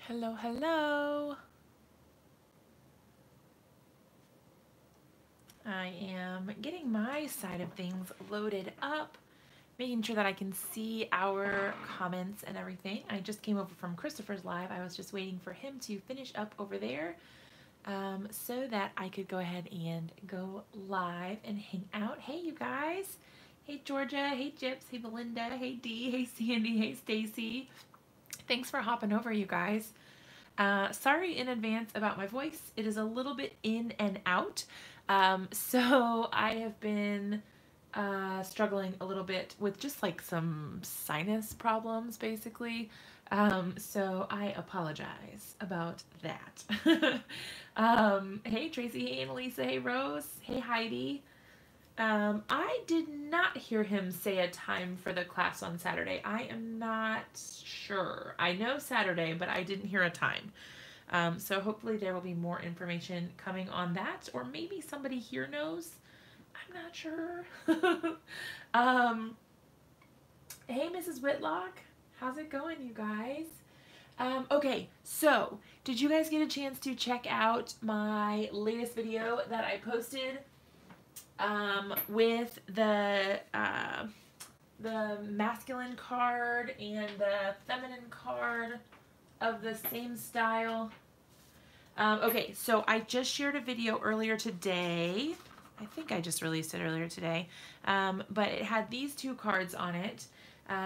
Hello, hello. I am getting my side of things loaded up, making sure that I can see our comments and everything. I just came over from Christopher's live. I was just waiting for him to finish up over there so that I could go ahead and go live and hang out. Hey, you guys. Hey, Georgia. Hey, Gyps. Hey, Belinda. Hey, Dee. Hey, Sandy. Hey, Stacy. Thanks for hopping over, you guys. Sorry in advance about my voice. It is a little bit in and out. So I have been struggling a little bit with just like some sinus problems, basically. So I apologize about that. Hey, Tracy. Hey, Annalisa. Hey, Rose. Hey, Heidi. I did not hear him say a time for the class on Saturday. I am not sure. I know Saturday, but I didn't hear a time. So hopefully there will be more information coming on that, or maybe somebody here knows. I'm not sure. Hey, Mrs. Whitlock. How's it going, you guys? Okay, so did you guys get a chance to check out my latest video that I posted with the masculine card and the feminine card of the same style? Okay, so I just shared a video earlier today. I think I just released it earlier today, but it had these two cards on it.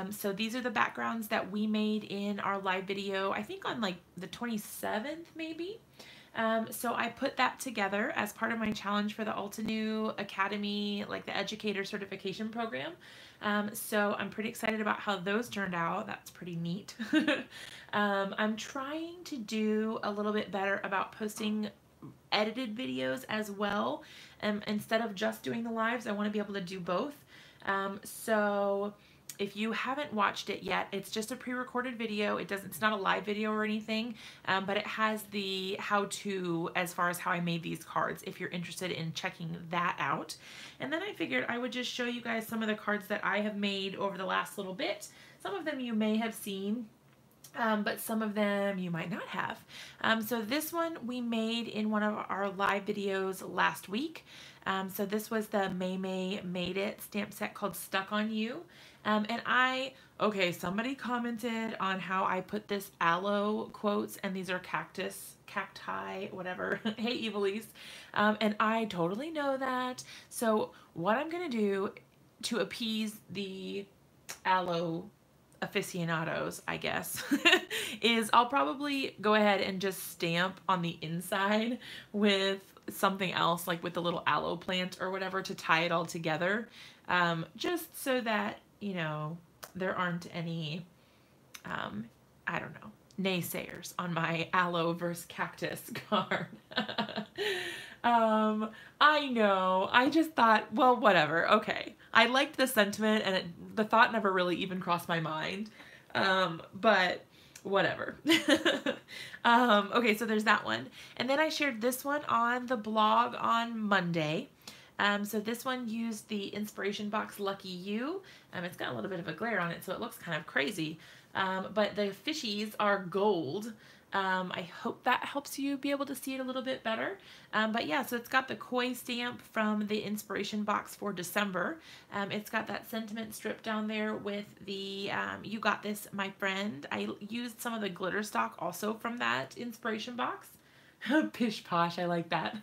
So these are the backgrounds that we made in our live video, I think on like the 27th maybe. So I put that together as part of my challenge for the Altenew Academy, like the educator certification program. So I'm pretty excited about how those turned out. That's pretty neat. I'm trying to do a little bit better about posting edited videos as well. Instead of just doing the lives, I want to be able to do both. So if you haven't watched it yet, it's just a pre-recorded video. It's not a live video or anything, but it has the how-to as far as how I made these cards, if you're interested in checking that out. And then I figured I would just show you guys some of the cards that I have made over the last little bit. Some of them you may have seen, but some of them you might not have. So this one we made in one of our live videos last week. So this was the May Made It stamp set called Stuck on You. Okay, somebody commented on how I put this aloe quotes, and these are cacti, whatever. Hey, Evilise. And I totally know that. So what I'm going to do to appease the aloe aficionados, I guess, is I'll probably go ahead and just stamp on the inside with something else, like with the little aloe plant or whatever, to tie it all together, just so that, you know, there aren't any, I don't know, naysayers on my aloe versus cactus card. I know. I just thought, well, whatever. Okay. I liked the sentiment, and the thought never really even crossed my mind. But whatever. Okay, so there's that one. And then I shared this one on the blog on Monday. So this one used the Inspiration Box Lucky You. It's got a little bit of a glare on it, so it looks kind of crazy. But the fishies are gold. I hope that helps you be able to see it a little bit better. But yeah, so it's got the koi stamp from the Inspiration Box for December. It's got that sentiment strip down there with the You Got This, My Friend. I used some of the glitter stock also from that Inspiration Box. Pish posh, I like that.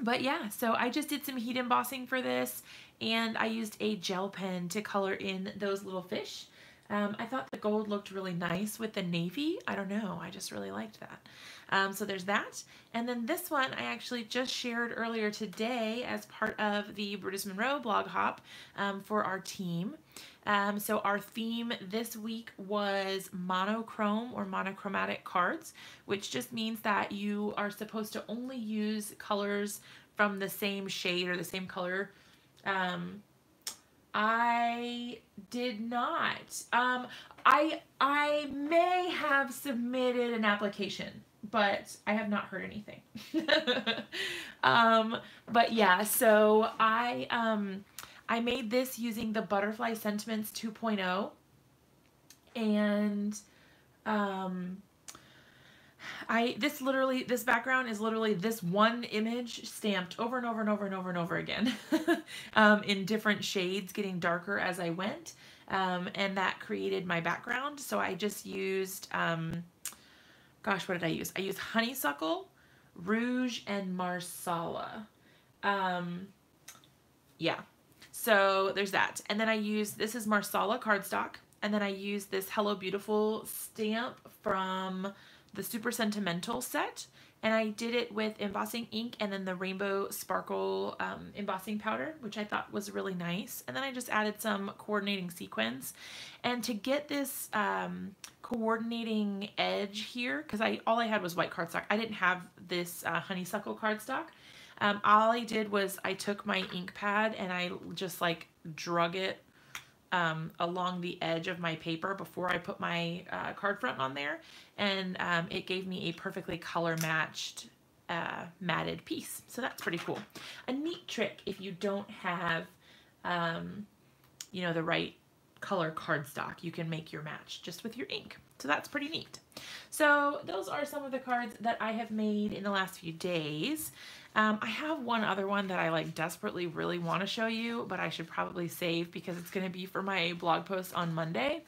But yeah, so I just did some heat embossing for this, and I used a gel pen to color in those little fish. I thought the gold looked really nice with the navy. I don't know, I just really liked that. So there's that. And then this one I actually just shared earlier today as part of the Brutus Monroe blog hop for our team. So our theme this week was monochrome or monochromatic cards, which just means that you are supposed to only use colors from the same shade or the same color. I did not. I may have submitted an application, but I have not heard anything. But yeah, so I made this using the Butterfly Sentiments 2.0, and This background is literally this one image stamped over and over and over and over and over again in different shades, getting darker as I went. And that created my background. So I just used, gosh, what did I use? I used honeysuckle, rouge, and marsala. Yeah, so there's that. And then I used, this is marsala cardstock. And then I used this Hello Beautiful stamp from the Super Sentimental set. And I did it with embossing ink and then the Rainbow Sparkle embossing powder, which I thought was really nice. And then I just added some coordinating sequins. And to get this coordinating edge here, because all I had was white cardstock. I didn't have this honeysuckle cardstock. All I did was I took my ink pad and I just like drug it along the edge of my paper before I put my card front on there, and it gave me a perfectly color matched matted piece. So that's pretty cool. A neat trick if you don't have you know, the right color cardstock, you can make your match just with your ink. So that's pretty neat. So those are some of the cards that I have made in the last few days. I have one other one that I like desperately really want to show you, but I should probably save because it's going to be for my blog post on Monday.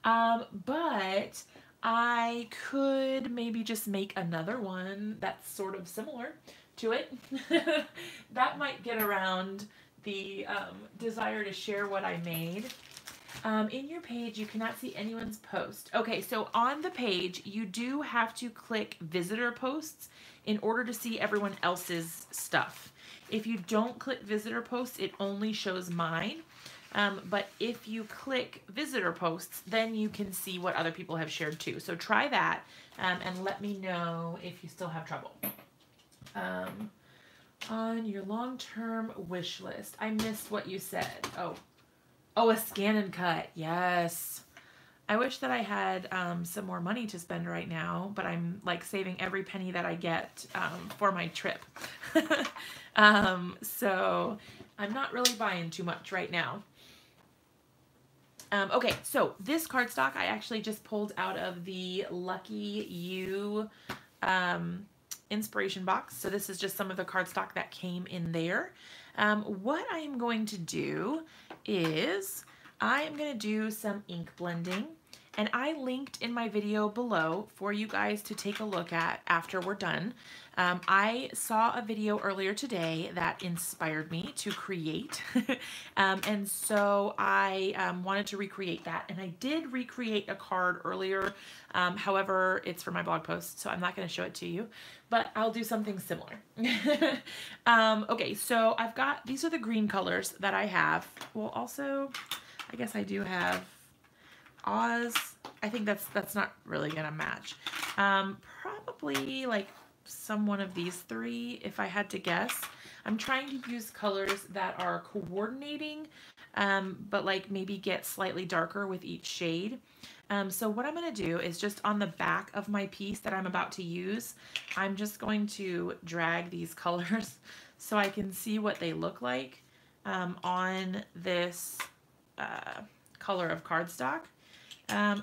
But I could maybe just make another one that's sort of similar to it. That might get around the desire to share what I made. In your page, you cannot see anyone's post. Okay, so on the page, you do have to click visitor posts in order to see everyone else's stuff. If you don't click visitor posts, it only shows mine. But if you click visitor posts, then you can see what other people have shared too. So try that and let me know if you still have trouble. On your long-term wish list, I missed what you said. Oh, a scan and cut. Yes. I wish that I had some more money to spend right now, but I'm like saving every penny that I get for my trip. So I'm not really buying too much right now. Okay, so this cardstock I actually just pulled out of the Lucky You inspiration box. So this is just some of the cardstock that came in there. What I am going to do is I am going to do some ink blending, and I linked in my video below for you guys to take a look at after we're done. I saw a video earlier today that inspired me to create, and so I wanted to recreate that, and I did recreate a card earlier. However, it's for my blog post, so I'm not going to show it to you, but I'll do something similar. Okay, so I've got, these are the green colors that I have. Well, also, I guess I do have Oz. I think that's not really gonna match. Probably like some one of these three, if I had to guess. I'm trying to use colors that are coordinating, but like maybe get slightly darker with each shade. So what I'm gonna do is just on the back of my piece that I'm about to use, I'm just going to drag these colors so I can see what they look like on this color of cardstock.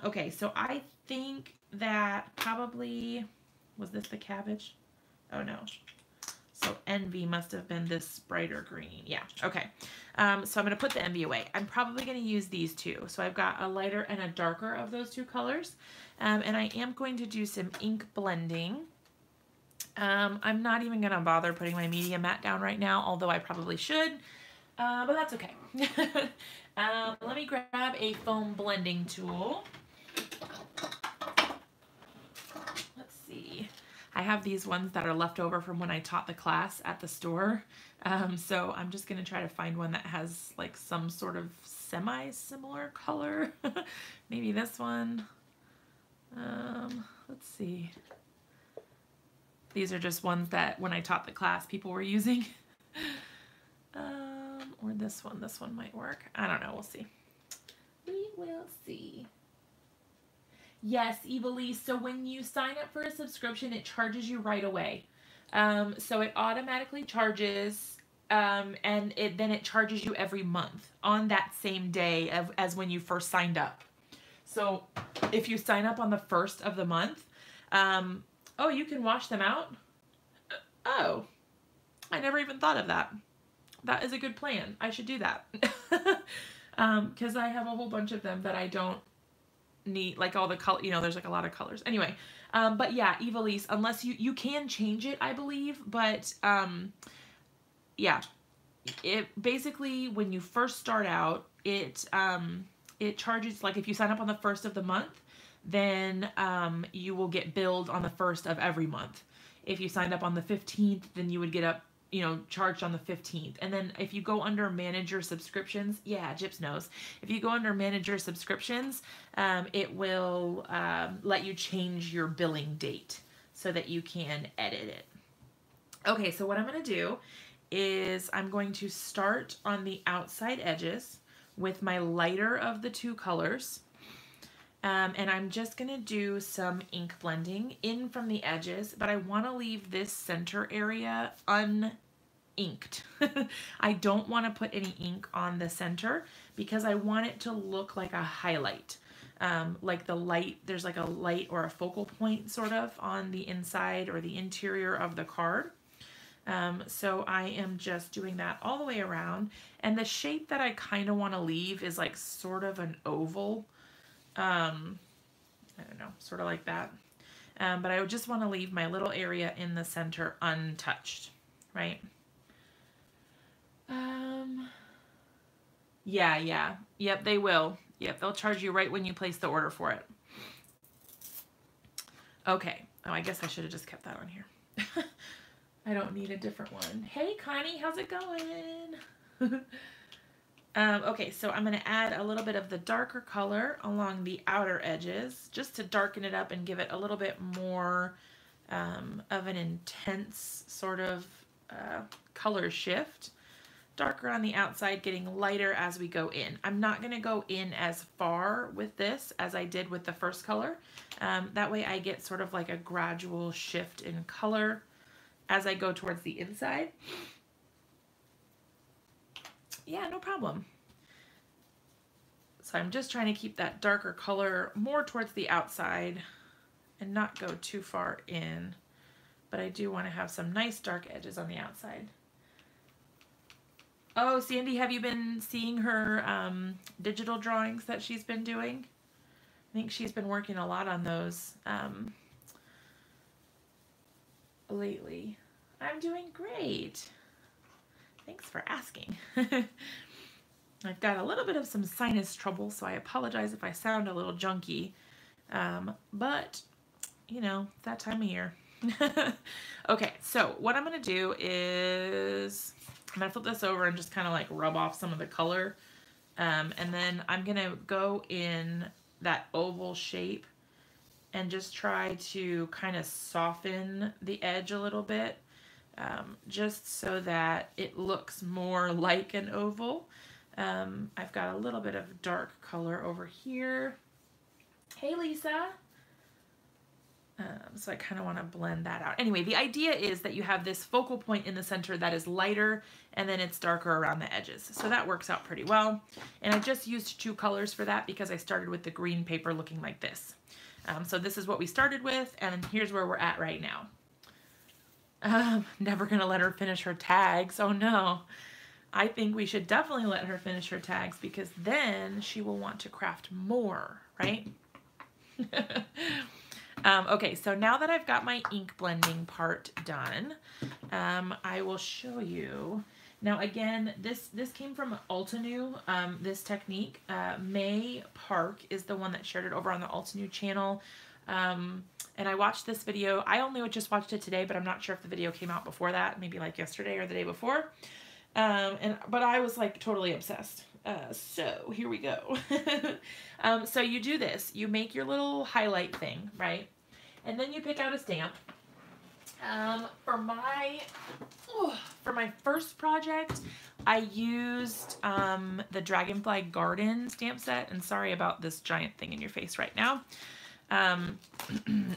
Okay, so I think that probably, was this the cabbage? Oh no. So Envy must have been this brighter green. Yeah, okay. So I'm going to put the Envy away. I'm probably going to use these two. So I've got a lighter and a darker of those two colors. And I am going to do some ink blending. I'm not even going to bother putting my media mat down right now, although I probably should. But that's okay. Let me grab a foam blending tool. Let's see. I have these ones that are left over from when I taught the class at the store. So I'm just going to try to find one that has like some sort of semi-similar color. Maybe this one. Let's see. These are just ones that when I taught the class people were using. Or this one might work. I don't know, we'll see. We will see. Yes, Evilise, so when you sign up for a subscription, it charges you right away. So it automatically charges, and then it charges you every month on that same day as when you first signed up. So if you sign up on the 1st of the month, oh, you can wash them out? Oh, I never even thought of that. That is a good plan. I should do that. Because I have a whole bunch of them that I don't need, like all the color, you know, there's like a lot of colors. Anyway, but yeah, Evilise, unless you can change it, I believe, but yeah, it basically, when you first start out, it charges, like if you sign up on the 1st of the month, then you will get billed on the 1st of every month. If you signed up on the 15th, then you would get charged on the 15th. And then if you go under manager subscriptions, yeah, Gyps knows. If you go under manager subscriptions, it will let you change your billing date so that you can edit it. Okay, so what I'm going to do is I'm going to start on the outside edges with my lighter of the two colors. And I'm just going to do some ink blending in from the edges, but I want to leave this center area uninked. I don't want to put any ink on the center because I want it to look like a highlight. Like the light, there's like a light or a focal point sort of on the inside or the interior of the card. So I am just doing that all the way around. And the shape that I kind of want to leave is like sort of an oval. I don't know, sort of like that. But I would just want to leave my little area in the center untouched, right? Yeah. Yep, they will. Yep, they'll charge you right when you place the order for it. Okay. Oh, I guess I should have just kept that on here. I don't need a different one. Hey, Connie, how's it going? Okay, so I'm going to add a little bit of the darker color along the outer edges just to darken it up and give it a little bit more of an intense sort of color shift. Darker on the outside, getting lighter as we go in. I'm not going to go in as far with this as I did with the first color. That way I get sort of like a gradual shift in color as I go towards the inside. Yeah, no problem. So I'm just trying to keep that darker color more towards the outside and not go too far in. But I do want to have some nice dark edges on the outside. Oh, Sandy, have you been seeing her digital drawings that she's been doing? I think she's been working a lot on those lately. I'm doing great. Thanks for asking. I've got a little bit of some sinus trouble, so I apologize if I sound a little junky. But, you know, it's that time of year. Okay, so what I'm going to do is I'm going to flip this over and just kind of like rub off some of the color. And then I'm going to go in that oval shape and just try to kind of soften the edge a little bit. Just so that it looks more like an oval. I've got a little bit of dark color over here. Hey, Lisa. So I kind of want to blend that out. Anyway, the idea is that you have this focal point in the center that is lighter and then it's darker around the edges. So that works out pretty well. And I just used two colors for that because I started with the green paper looking like this. So this is what we started with, and here's where we're at right now. Never gonna let her finish her tags. Oh no. I think we should definitely let her finish her tags because then she will want to craft more, right? Okay, so now that I've got my ink blending part done, I will show you. Now again, this came from Altenew, this technique. May Park is the one that shared it over on the Altenew channel. And I watched this video. I only just watched it today, but I'm not sure if the video came out before that, maybe like yesterday or the day before. But I was like totally obsessed. So here we go. So you do this, you make your little highlight thing, right? And then you pick out a stamp. For my first project, I used the Dragonfly Garden stamp set, and sorry about this giant thing in your face right now. I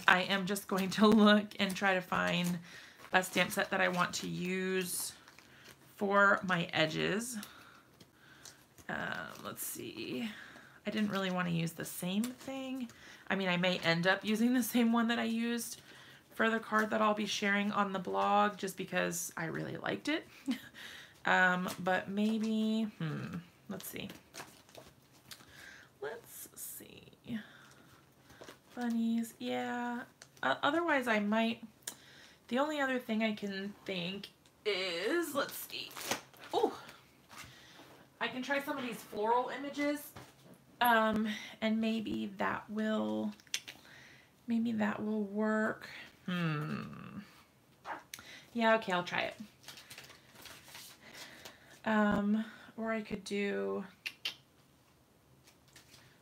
am just going to look and try to find a stamp set that I want to use for my edges. Let's see. I didn't really want to use the same thing. I mean, I may end up using the same one that I used for the card that I'll be sharing on the blog just because I really liked it. But maybe, let's see. Let's see. Bunnies, yeah. Otherwise, I might, the only other thing I can think is, let's see. Oh, I can try some of these floral images. And maybe that will work. Yeah, okay, I'll try it. Or I could do,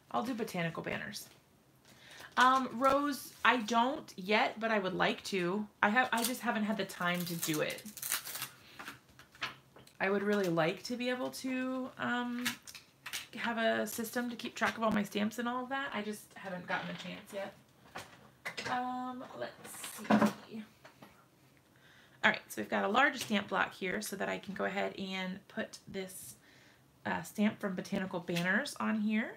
I'll do botanical banners. Rose, I don't yet, but I would like to. I just haven't had the time to do it. I would really like to be able to, have a system to keep track of all my stamps and all of that. I just haven't gotten a chance yet. Let's see. All right, so we've got a large stamp block here so that I can go ahead and put this stamp from Botanical Banners on here.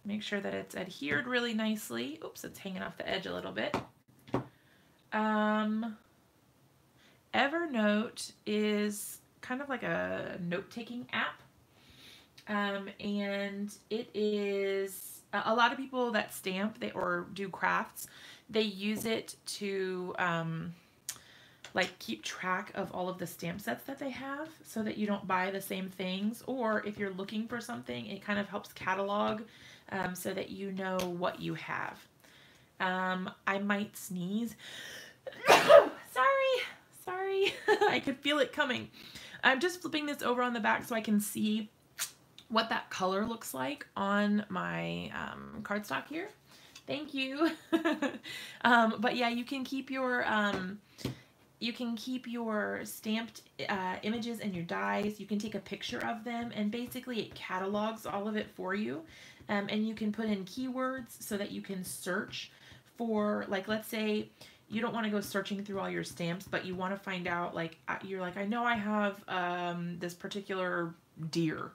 Make sure that it's adhered really nicely. Oops, it's hanging off the edge a little bit. Evernote is kind of like a note-taking app. And it is, a lot of people that stamp or do crafts, they use it to like keep track of all of the stamp sets that they have so that you don't buy the same things, or if you're looking for something, it kind of helps catalog so that you know what you have. I might sneeze. Sorry. I could feel it coming. I'm just flipping this over on the back so I can see what that color looks like on my cardstock here. Thank you. But yeah, you can keep your stamped images and your dies. You can take a picture of them, and basically it catalogs all of it for you. And you can put in keywords so that you can search for, like, let's say you don't want to go searching through all your stamps, but you want to find out, like, you're like, I know I have this particular deer.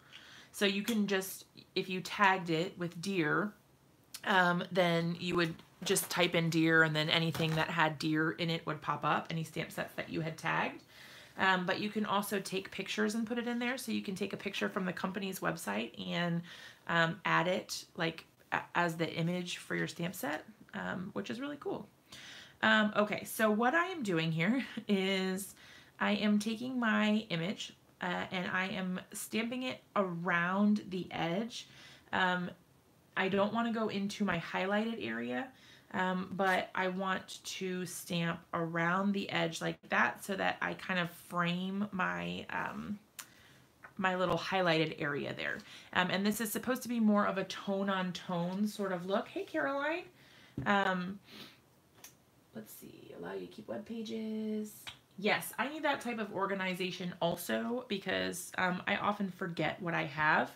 So you can just, if you tagged it with deer, then you would just type in deer, and then anything that had deer in it would pop up, any stamp sets that you had tagged. But you can also take pictures and put it in there. So you can take a picture from the company's website and add it like as the image for your stamp set, which is really cool. Okay, so what I am doing here is I am taking my image and I am stamping it around the edge. I don't want to go into my highlighted area, but I want to stamp around the edge like that so that I kind of frame my my little highlighted area there. And this is supposed to be more of a tone-on-tone sort of look. Hey, Caroline. Let's see, allow you to keep web pages. Yes, I need that type of organization also because I often forget what I have,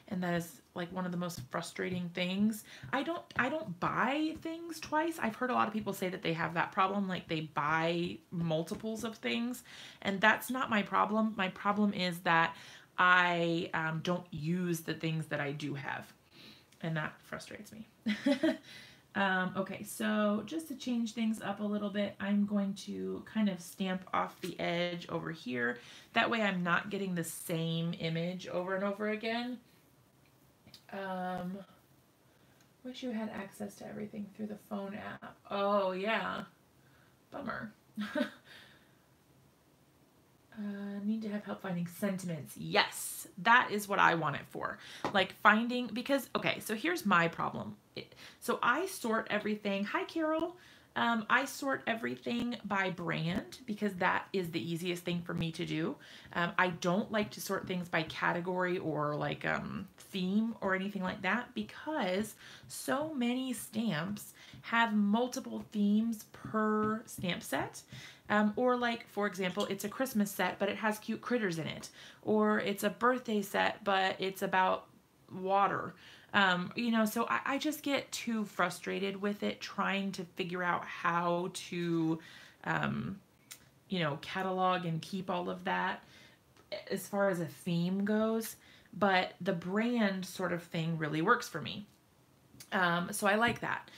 and that is like one of the most frustrating things. I don't buy things twice. I've heard a lot of people say that they have that problem, like they buy multiples of things, and that's not my problem. My problem is that I don't use the things that I do have, and that frustrates me. Okay, so just to change things up a little bit, I'm going to kind of stamp off the edge over here. That way I'm not getting the same image over and over again. Wish you had access to everything through the phone app. Oh, yeah. Bummer. Need to have help finding sentiments. Yes, that is what I want it for. Like finding, because, okay, so here's my problem. So I sort everything. Hi, Carol. I sort everything by brand because that is the easiest thing for me to do. I don't like to sort things by category or like theme or anything like that because so many stamps have multiple themes per stamp set. Or like, for example, it's a Christmas set, but it has cute critters in it. Or it's a birthday set, but it's about water. You know, so I just get too frustrated with it trying to figure out how to, you know, catalog and keep all of that as far as a theme goes. But the brand sort of thing really works for me. So I like that.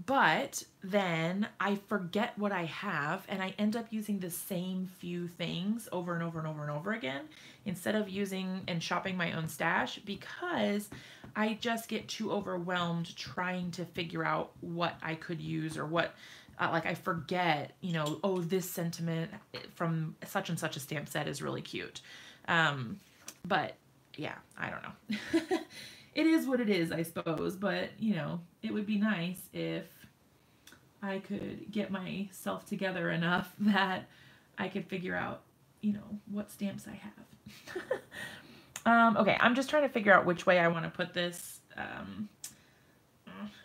But then I forget what I have and I end up using the same few things over and over and over and over again instead of using and shopping my own stash, because I just get too overwhelmed trying to figure out what I could use or what, like I forget, you know, oh, this sentiment from such and such a stamp set is really cute. But yeah, I don't know. It is what it is, I suppose, but, you know, it would be nice if I could get myself together enough that I could figure out, you know, what stamps I have. Okay, I'm just trying to figure out which way I want to put this,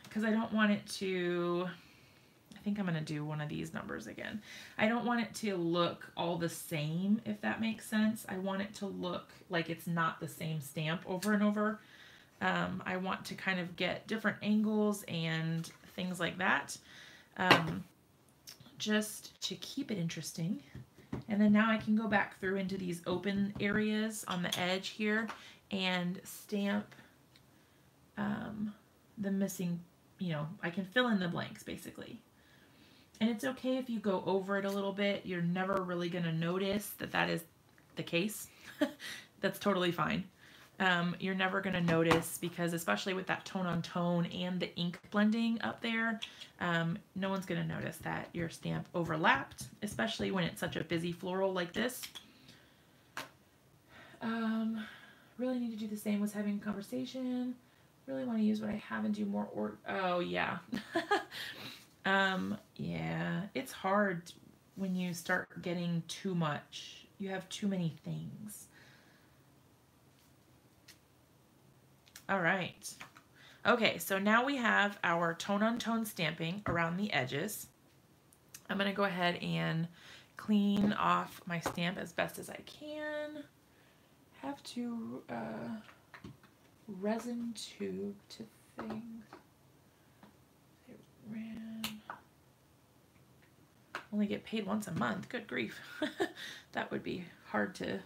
because I don't want it to, I think I'm going to do one of these numbers again. I don't want it to look all the same, if that makes sense. I want it to look like it's not the same stamp over and over. I want to kind of get different angles and things like that, just to keep it interesting. And then now I can go back through into these open areas on the edge here and stamp the missing, you know, I can fill in the blanks basically. And it's okay if you go over it a little bit. You're never really going to notice that that is the case. That's totally fine. You're never going to notice, because especially with that tone on tone and the ink blending up there, no one's going to notice that your stamp overlapped, especially when it's such a busy floral like this. Really need to do the same as having a conversation. Really want to use what I have and do more oh yeah. Yeah, it's hard when you start getting too much. You have too many things. All right. Okay, so now we have our tone-on-tone stamping around the edges. I'm going to go ahead and clean off my stamp as best as I can. Have to resin tube to things. Only get paid once a month. Good grief. That would be hard to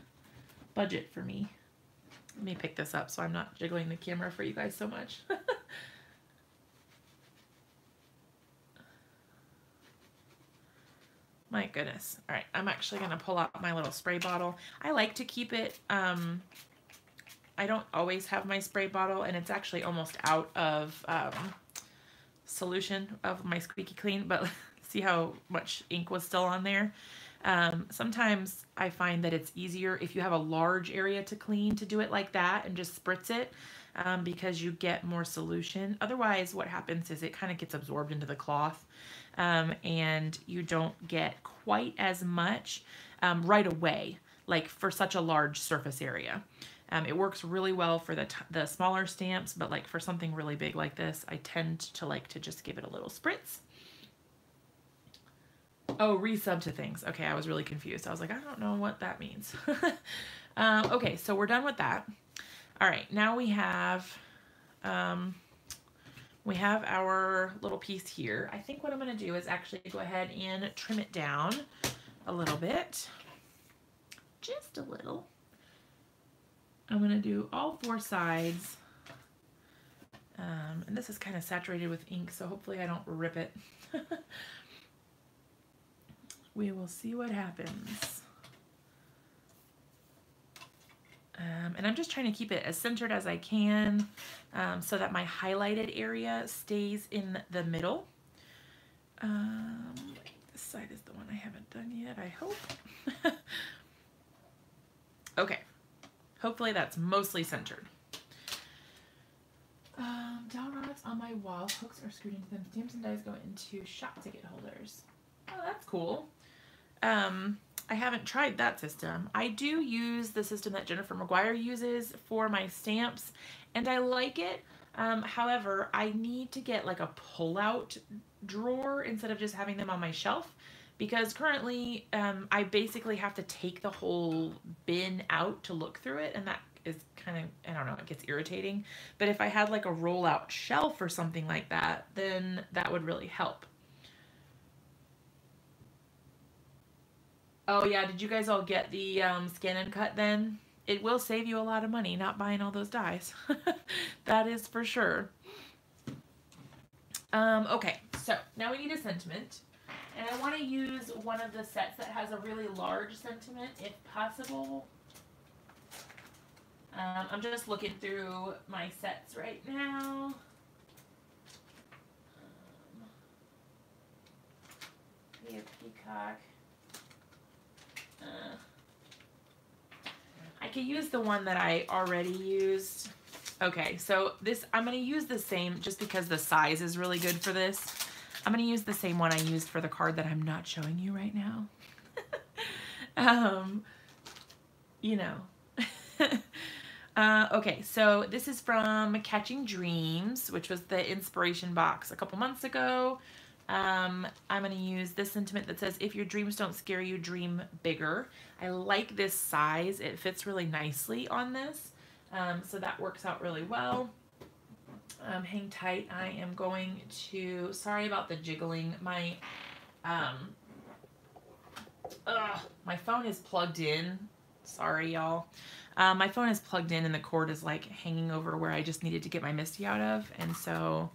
budget for me. Let me pick this up so I'm not jiggling the camera for you guys so much. My goodness. All right, I'm actually going to pull out my little spray bottle. I like to keep it, I don't always have my spray bottle, and it's actually almost out of solution of my Squeaky Clean, but see how much ink was still on there? Sometimes I find that it's easier if you have a large area to clean to do it like that and just spritz it, because you get more solution. Otherwise, what happens is it kind of gets absorbed into the cloth, and you don't get quite as much right away, like for such a large surface area. It works really well for the smaller stamps, but like for something really big like this, I tend to like to just give it a little spritz. Oh, resub to things. Okay, I was really confused. I was like, I don't know what that means. Okay, so we're done with that. All right, now we have our little piece here. I think what I'm going to do is actually go ahead and trim it down a little bit. Just a little. I'm going to do all 4 sides. And this is kind of saturated with ink, so hopefully I don't rip it. We will see what happens. And I'm just trying to keep it as centered as I can, so that my highlighted area stays in the middle. This side is the one I haven't done yet, I hope. Okay. Hopefully that's mostly centered. Dowel rods on my wall. Hooks are screwed into them. Stamps and dies go into shop ticket holders. Oh, that's cool. I haven't tried that system. I do use the system that Jennifer McGuire uses for my stamps, and I like it. However, I need to get like a pull-out drawer instead of just having them on my shelf, because currently I basically have to take the whole bin out to look through it, and that is kind of, I don't know, it gets irritating. But if I had like a roll-out shelf or something like that, then that would really help. Oh yeah, did you guys all get the scan and cut then? It will save you a lot of money not buying all those dies. That is for sure. Okay, so now we need a sentiment. And I want to use one of the sets that has a really large sentiment, if possible. I'm just looking through my sets right now. We have Peacock. I could use the one that I already used. Okay, so this, I'm going to use the same just because the size is really good for this. I'm going to use the same one I used for the card that I'm not showing you right now. You know. Okay, so this is from Catching Dreams, which was the inspiration box a couple months ago. I'm going to use this sentiment that says, if your dreams don't scare you, dream bigger. I like this size. It fits really nicely on this. So that works out really well. Hang tight. I am going to, sorry about the jiggling. My phone is plugged in. Sorry, y'all. My phone is plugged in and the cord is like hanging over where I just needed to get my MISTI out of. And so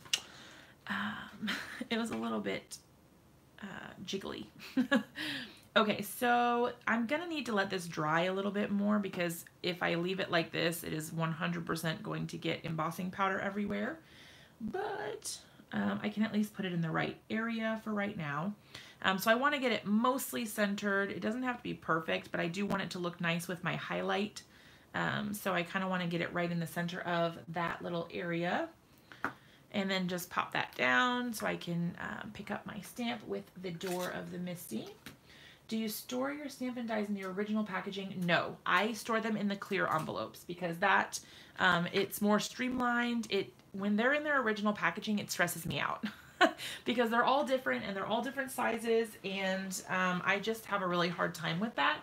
it was a little bit jiggly. Okay, so I'm going to need to let this dry a little bit more because if I leave it like this, it is 100% going to get embossing powder everywhere. But I can at least put it in the right area for right now. So I want to get it mostly centered. It doesn't have to be perfect, but I do want it to look nice with my highlight. So I kind of want to get it right in the center of that little area. And then just pop that down so I can pick up my stamp with the door of the MISTI. Do you store your Stampin' Dies in your original packaging? No, I store them in the clear envelopes because that it's more streamlined. When they're in their original packaging, it stresses me out because they're all different and they're all different sizes, and I just have a really hard time with that.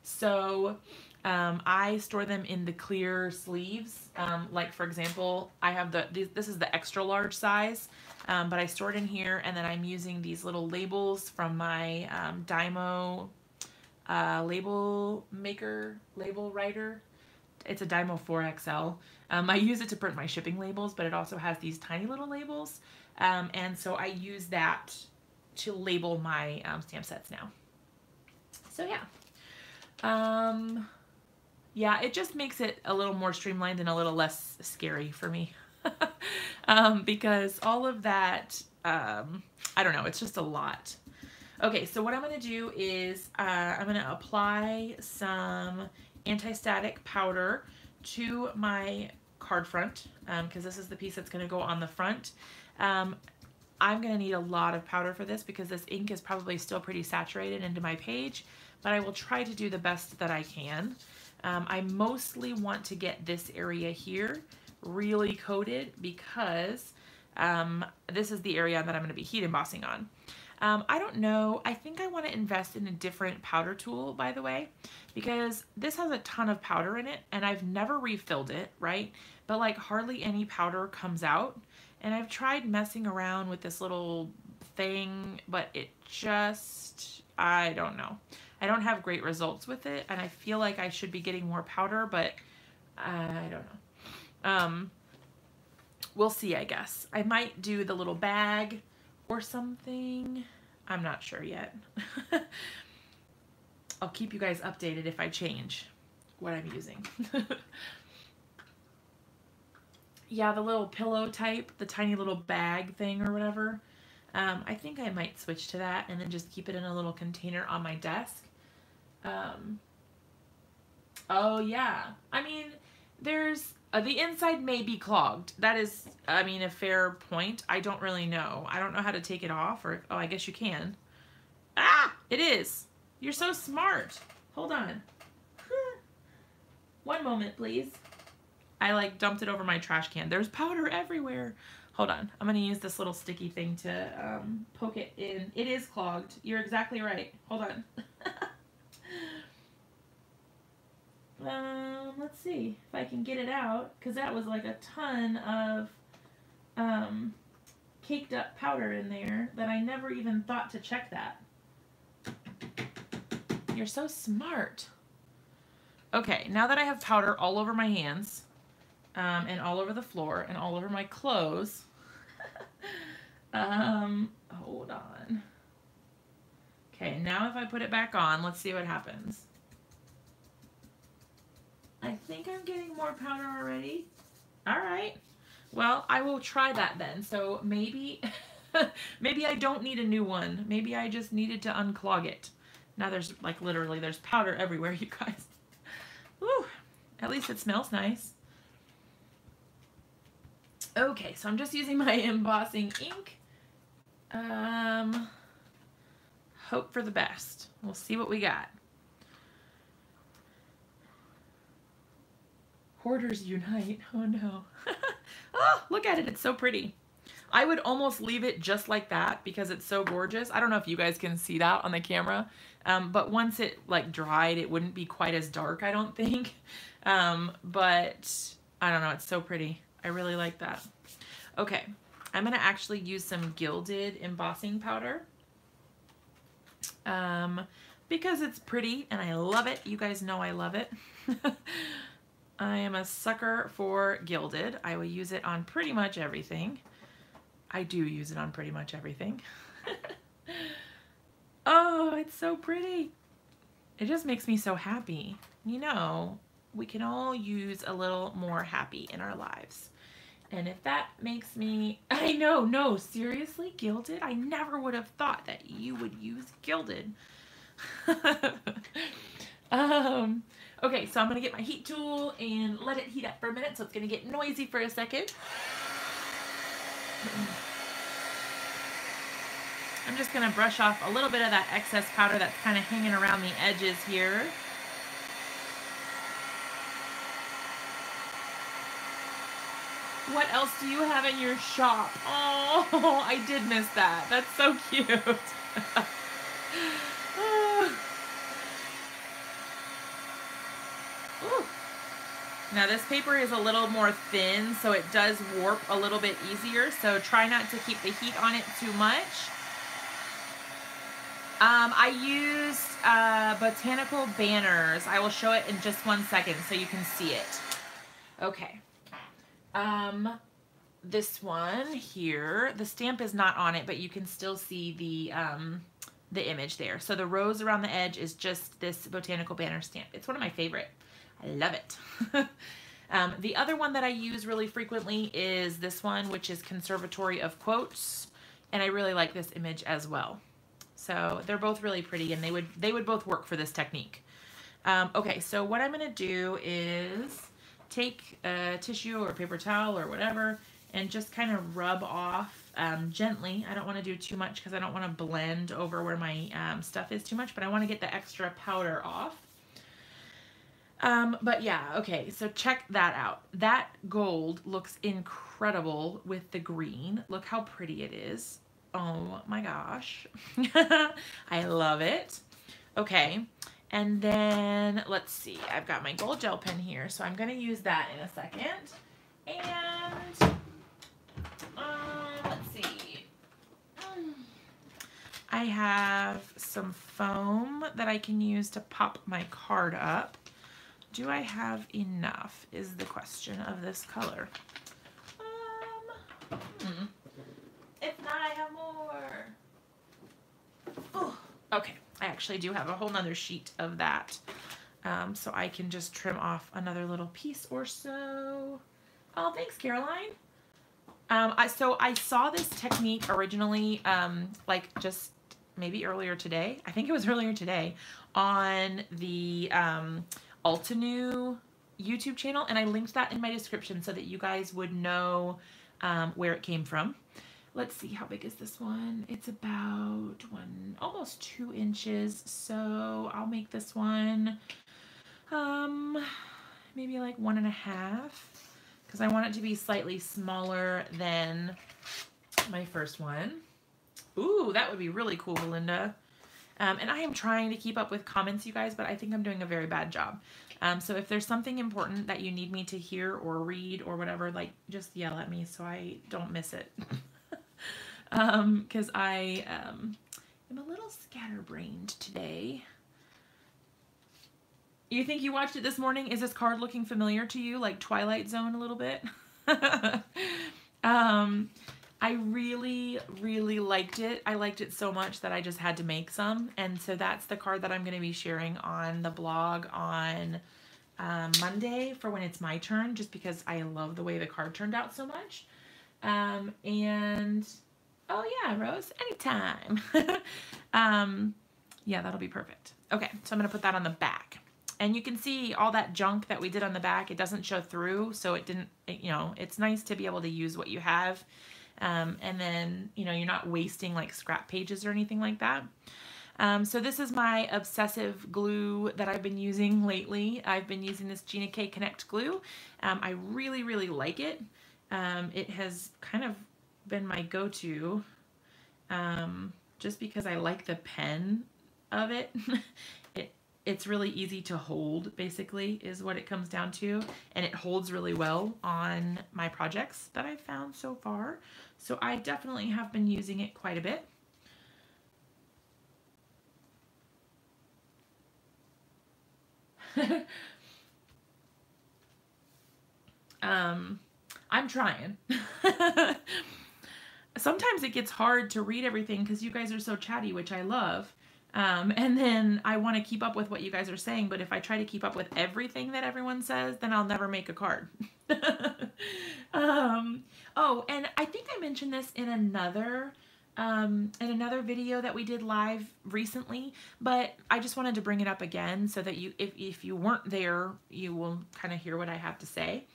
So I store them in the clear sleeves. Like for example, I have this is the extra large size, but I store it in here, and then I'm using these little labels from my Dymo label writer. It's a Dymo 4XL. I use it to print my shipping labels, but it also has these tiny little labels. And so I use that to label my stamp sets now. So yeah. Yeah, it just makes it a little more streamlined and a little less scary for me. Because all of that, I don't know, it's just a lot. Okay, so what I'm going to do is I'm going to apply some anti-static powder to my card front, because this is the piece that's going to go on the front. I'm going to need a lot of powder for this because this ink is probably still pretty saturated into my page, but I will try to do the best that I can. I mostly want to get this area here really coated because this is the area that I'm going to be heat embossing on. I don't know. I think I want to invest in a different powder tool, by the way, because this has a ton of powder in it and I've never refilled it, right? But like hardly any powder comes out. And I've tried messing around with this little thing, but it just, I don't know. I don't have great results with it, and I feel like I should be getting more powder, but I don't know. We'll see, I guess. I might do the little bag or something. I'm not sure yet. I'll keep you guys updated if I change what I'm using. Yeah, the little pillow type, the tiny little bag thing or whatever. I think I might switch to that and then just keep it in a little container on my desk. Oh yeah, I mean, there's the inside may be clogged. That is, I mean, a fair point. I don't really know. I don't know how to take it off, or oh, I guess you can. Ah, it is. You're so smart. Hold on. One moment, please. I like dumped it over my trash can. There's powder everywhere. Hold on. I'm going to use this little sticky thing to poke it in. It is clogged. You're exactly right. Hold on. Let's see if I can get it out, because that was like a ton of caked up powder in there that I never even thought to check that. You're so smart. Okay, now that I have powder all over my hands, and all over the floor and all over my clothes, Hold on. Okay, now if I put it back on, let's see what happens. I think I'm getting more powder already. All right. Well, I will try that then. So maybe, maybe I don't need a new one. Maybe I just needed to unclog it. Now there's like literally there's powder everywhere, you guys. Woo. At least it smells nice. Okay, so I'm just using my embossing ink. Hope for the best. We'll see what we got. Hoarders unite. Oh no. Oh, look at it. It's so pretty. I would almost leave it just like that because it's so gorgeous. I don't know if you guys can see that on the camera, but once it like dried, it wouldn't be quite as dark, I don't think. But I don't know. It's so pretty. I really like that. Okay. I'm going to actually use some gilded embossing powder because it's pretty and I love it. You guys know I love it. I am a sucker for gilded. I will use it on pretty much everything. I do use it on pretty much everything. Oh, it's so pretty. It just makes me so happy. You know, we can all use a little more happy in our lives. And if that makes me, I know, no, seriously, gilded? I never would have thought that you would use gilded. Okay, so I'm going to get my heat tool and let it heat up for a minute, so it's going to get noisy for a second. I'm just going to brush off a little bit of that excess powder that's kind of hanging around the edges here. What else do you have in your shop? Oh, I did miss that. That's so cute. Ooh. Now this paper is a little more thin, so it does warp a little bit easier, so try not to keep the heat on it too much. I used Botanical banners. I will show it in just 1 second so you can see it. Okay. This one here, the stamp is not on it, but you can still see the image there. So the rose around the edge is just this Botanical banner stamp. It's one of my favorite. I love it. The other one that I use really frequently is this one, which is Conservatory of Quotes, and I really like this image as well. So they're both really pretty, and they would both work for this technique. Okay, so what I'm going to do is take a tissue or a paper towel or whatever and just kind of rub off gently. I don't want to do too much because I don't want to blend over where my stuff is too much, but I want to get the extra powder off. But yeah, okay, so check that out. That gold looks incredible with the green. Look how pretty it is. Oh my gosh. I love it. Okay, and then let's see. I've got my gold gel pen here, so I'm going to use that in a second. And let's see. I have some foam that I can use to pop my card up. Do I have enough is the question of this color. If not, I have more. Ooh, okay, I actually do have a whole nother sheet of that. So I can just trim off another little piece or so. Oh, thanks, Caroline. So I saw this technique originally, like just maybe earlier today. I think it was earlier today on the Altenew YouTube channel, and I linked that in my description so that you guys would know where it came from. Let's see, how big is this one? It's about almost 2 inches, so I'll make this one maybe like 1.5, because I want it to be slightly smaller than my first one. Ooh, that would be really cool, Belinda. And I am trying to keep up with comments, you guys, but I think I'm doing a very bad job. So if there's something important that you need me to hear or read or whatever, like, just yell at me so I don't miss it. Because I am a little scatterbrained today. You think you watched it this morning? Is this card looking familiar to you, like Twilight Zone a little bit? I really, really liked it. I liked it so much that I just had to make some. And so that's the card that I'm going to be sharing on the blog on Monday for when it's my turn, just because I love the way the card turned out so much. And, oh yeah, Rose, anytime. Yeah, that'll be perfect. Okay, so I'm going to put that on the back. And you can see all that junk that we did on the back. It doesn't show through, so it didn't, you know, it's nice to be able to use what you have. And then, you know, you're not wasting like scrap pages or anything like that. So this is my obsessive glue that I've been using lately. I've been using this Gina K Connect glue. I really, really like it. It has kind of been my go-to just because I like the pen of it. It's really easy to hold, basically, is what it comes down to. And it holds really well on my projects that I've found so far. So I definitely have been using it quite a bit. I'm trying. Sometimes it gets hard to read everything because you guys are so chatty, which I love. And then I want to keep up with what you guys are saying, but if I try to keep up with everything that everyone says, then I'll never make a card. Oh, and I think I mentioned this in another video that we did live recently, but I just wanted to bring it up again so that you, if you weren't there, you will kind of hear what I have to say.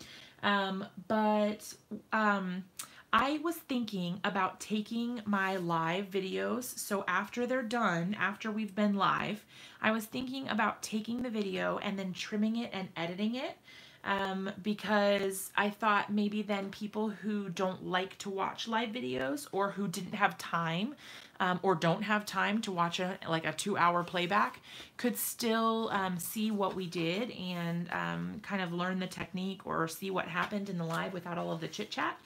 I was thinking about taking my live videos, so after they're done, after we've been live, I was thinking about taking the video and then trimming it and editing it, because I thought maybe then people who don't like to watch live videos or who didn't have time or don't have time to watch a 2-hour playback could still see what we did and kind of learn the technique or see what happened in the live without all of the chit chat.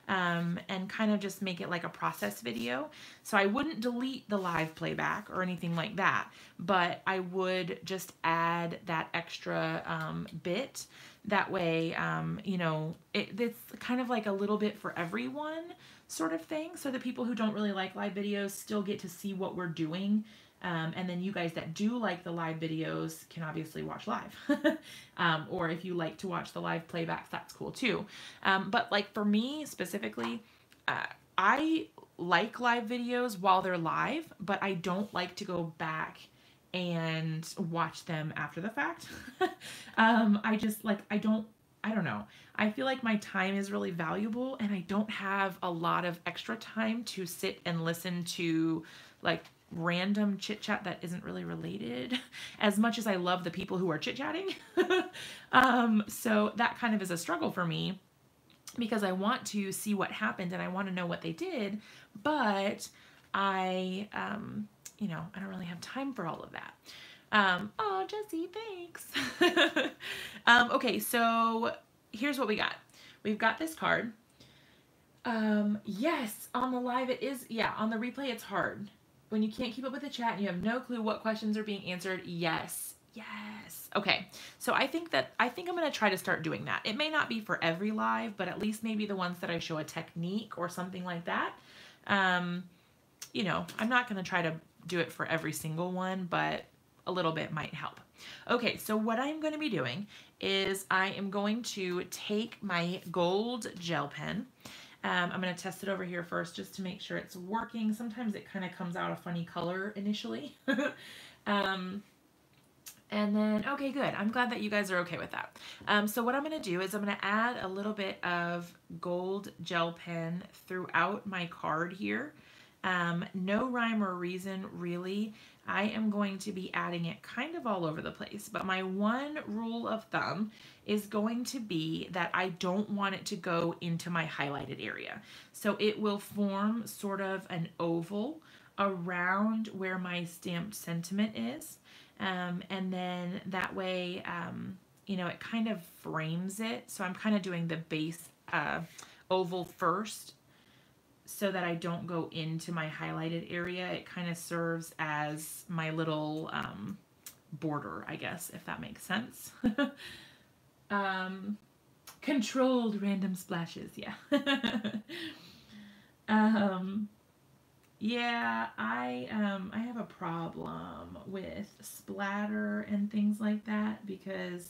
And kind of just make it like a process video. So I wouldn't delete the live playback or anything like that, but I would just add that extra bit. That way, you know, it's kind of like a little bit for everyone sort of thing. So the people who don't really like live videos still get to see what we're doing. And then you guys that do like the live videos can obviously watch live. Or if you like to watch the live playbacks, that's cool too. But like for me specifically, I like live videos while they're live, but I don't like to go back and watch them after the fact. I just like, I don't know. I feel like my time is really valuable and I don't have a lot of extra time to sit and listen to like random chit chat that isn't really related as much as I love the people who are chit chatting. So that kind of is a struggle for me because I want to see what happened and I want to know what they did, but I, you know, I don't really have time for all of that. Oh, Jessie, thanks. Okay, so here's what we got. We've got this card. Yes, on the live it is, yeah, on the replay it's hard. When you can't keep up with the chat and you have no clue what questions are being answered, yes, yes. Okay, so I think I'm going to try to start doing that. It may not be for every live, but at least maybe the ones that I show a technique or something like that. You know, I'm not going to try to do it for every single one, but a little bit might help. Okay, so what I'm going to be doing is I am going to take my gold gel pen. I'm going to test it over here first just to make sure it's working. Sometimes it kind of comes out a funny color initially. And then, okay, good. I'm glad that you guys are okay with that. So what I'm going to do is I'm going to add a little bit of gold gel pen throughout my card here. No rhyme or reason, really. I am going to be adding it kind of all over the place, but my one rule of thumb is going to be that I don't want it to go into my highlighted area. So it will form sort of an oval around where my stamped sentiment is. And then that way, you know, it kind of frames it. So I'm kind of doing the base oval first, so that I don't go into my highlighted area. It kind of serves as my little border, I guess, if that makes sense. Controlled random splashes, yeah. Um, yeah, I have a problem with splatter and things like that because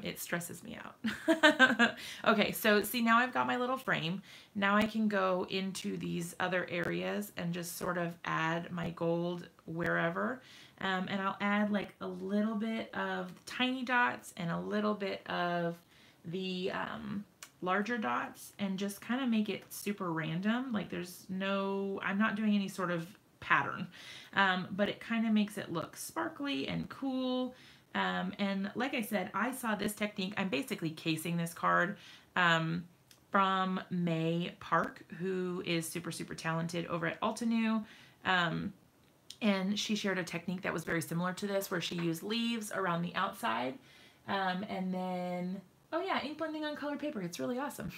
it stresses me out. Okay, so see, now I've got my little frame. Now I can go into these other areas and just sort of add my gold wherever. And I'll add like a little bit of tiny dots and a little bit of the larger dots and just kind of make it super random. Like there's no, I'm not doing any sort of pattern, but it kind of makes it look sparkly and cool. And like I said, I saw this technique. I'm basically casing this card from May Park, who is super, super talented over at Altenew. And she shared a technique that was very similar to this, where she used leaves around the outside. And then, oh yeah, ink blending on colored paper. It's really awesome.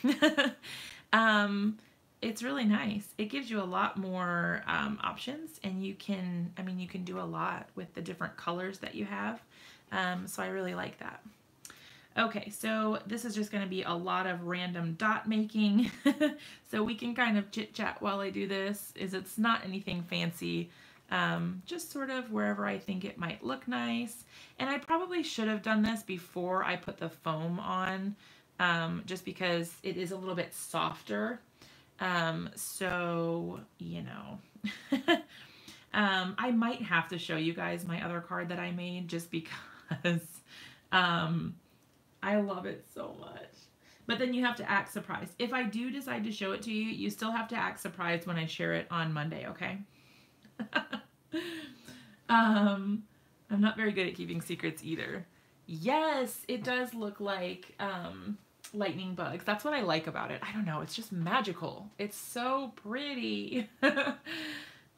It's really nice. It gives you a lot more options, and you can, I mean, you can do a lot with the different colors that you have. So I really like that. Okay, so this is just going to be a lot of random dot making. So we can kind of chit chat while I do this. It's not anything fancy. Just sort of wherever I think it might look nice. And I probably should have done this before I put the foam on, just because it is a little bit softer. So, you know, I might have to show you guys my other card that I made just because, I love it so much. But then you have to act surprised. If I do decide to show it to you, you still have to act surprised when I share it on Monday, okay? I'm not very good at keeping secrets either. Yes, it does look like lightning bugs. That's what I like about it. I don't know, it's just magical. It's so pretty.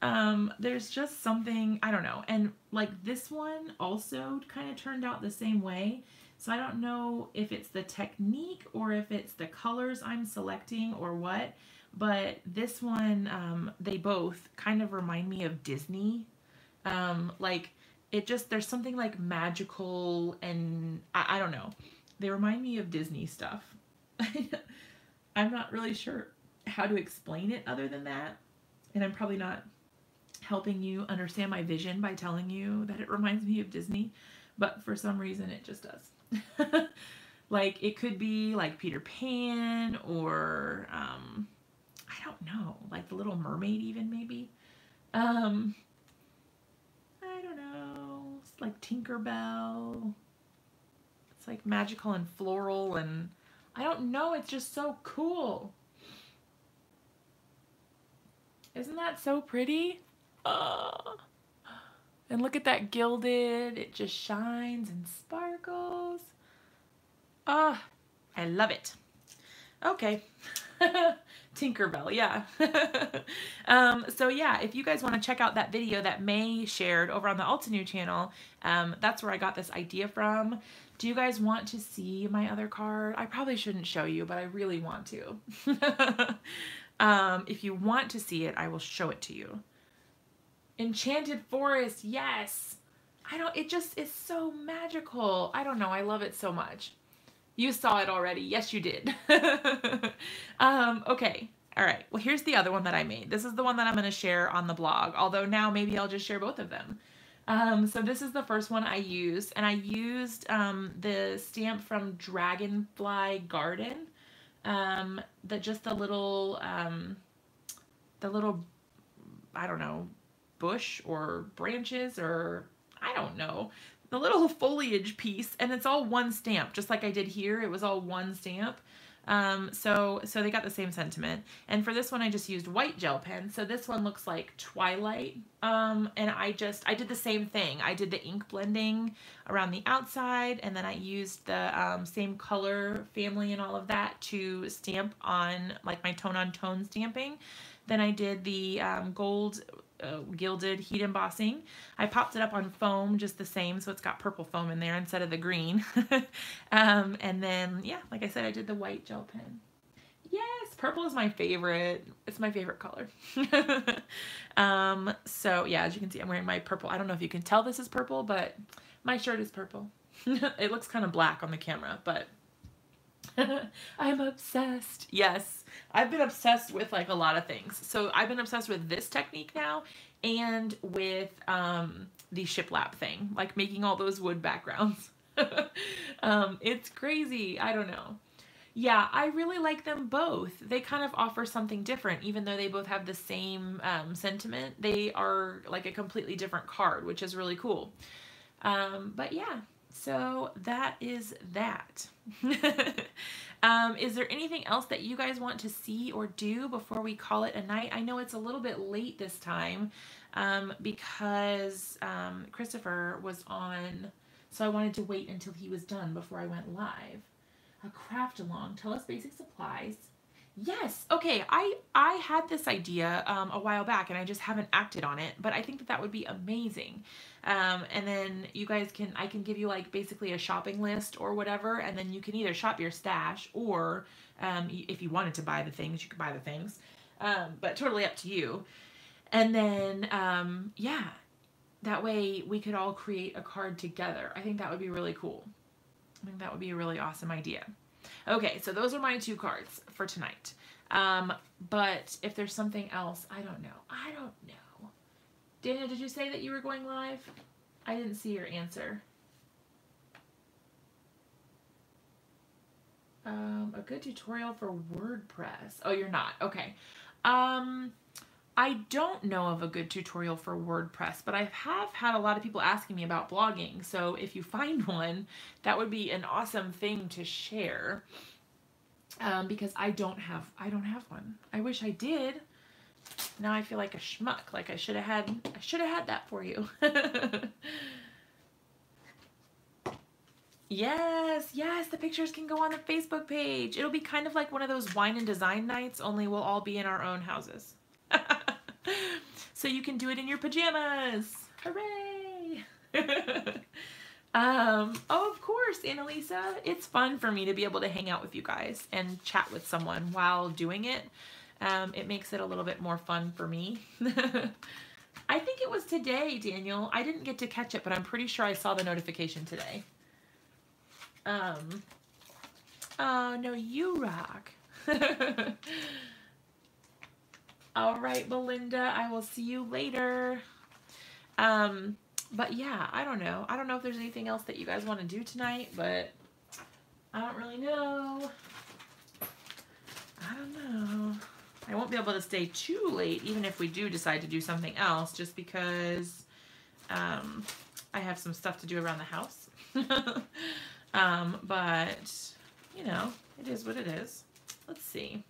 There's just something, I don't know. And like this one also kind of turned out the same way. So I don't know if it's the technique or if it's the colors I'm selecting or what. But this one, they both kind of remind me of Disney. Like it just, there's something like magical and I don't know. They remind me of Disney stuff. I'm not really sure how to explain it other than that. And I'm probably not helping you understand my vision by telling you that it reminds me of Disney. But for some reason it just does. Like it could be like Peter Pan or I don't know, like the Little Mermaid even maybe. I don't know. It's like Tinkerbell. It's like magical and floral and I don't know, it's just so cool. Isn't that so pretty? And look at that gilded. It just shines and sparkles. I love it. Okay. Tinkerbell, yeah. So yeah, if you guys want to check out that video that May shared over on the Altenew channel, that's where I got this idea from. Do you guys want to see my other card? I probably shouldn't show you, but I really want to. If you want to see it, I will show it to you. Enchanted Forest, yes. It just is so magical. I don't know, I love it so much. You saw it already. Yes, you did. Okay. All right. Well, here's the other one that I made. This is the one that I'm going to share on the blog, although now maybe I'll just share both of them. So this is the first one I used, and I used the stamp from Dragonfly Garden. The little, I don't know, bush or branches or I don't know, the little foliage piece, and it's all one stamp, just like I did here. It was all one stamp. So they got the same sentiment. And for this one, I just used white gel pen. So this one looks like Twilight. And I did the same thing. I did the ink blending around the outside, and then I used the same color family and all of that to stamp on like my tone-on-tone stamping. Then I did the gold gilded heat embossing. I popped it up on foam just the same, so it's got purple foam in there instead of the green. And then, yeah, like I said, I did the white gel pen. Yes, purple is my favorite. It's my favorite color. So yeah, as you can see, I'm wearing my purple. I don't know if you can tell this is purple, but my shirt is purple. It looks kind of black on the camera, but I'm obsessed. Yes, I've been obsessed with like a lot of things. So I've been obsessed with this technique now and with the shiplap thing, like making all those wood backgrounds. It's crazy. I don't know. Yeah, I really like them both. They kind of offer something different, even though they both have the same sentiment. They are like a completely different card, which is really cool. But yeah, so that is that. Is there anything else that you guys want to see or do before we call it a night? I know it's a little bit late this time because Christopher was on, so I wanted to wait until he was done before I went live. A craft along. Tell us basic supplies. Yes. Okay. I had this idea a while back and I just haven't acted on it, but I think that that would be amazing. And then you guys can, I can give you like basically a shopping list or whatever, and then you can either shop your stash or if you wanted to buy the things, you could buy the things, but totally up to you. And then, yeah, that way we could all create a card together. I think that would be really cool. I think that would be a really awesome idea. Okay, so those are my 2 cards for tonight. But if there's something else, I don't know. I don't know. Daniel, did you say that you were going live? I didn't see your answer. A good tutorial for WordPress. Oh, you're not. Okay. I don't know of a good tutorial for WordPress, but I have had a lot of people asking me about blogging. So if you find one, that would be an awesome thing to share. Because I don't have one. I wish I did. Now I feel like a schmuck. Like I should have had that for you. Yes, yes, the pictures can go on the Facebook page. It'll be kind of like one of those wine and design nights, only we'll all be in our own houses. So you can do it in your pajamas. Hooray! Oh, of course, Annalisa. It's fun for me to be able to hang out with you guys and chat with someone while doing it. It makes it a little bit more fun for me. I think it was today, Daniel. I didn't get to catch it, but I'm pretty sure I saw the notification today. Oh, no, you rock. All right, Belinda, I will see you later. But yeah, I don't know. I don't know if there's anything else that you guys want to do tonight, but I don't really know. I don't know. I won't be able to stay too late, even if we do decide to do something else, just because I have some stuff to do around the house. But, you know, it is what it is. Let's see.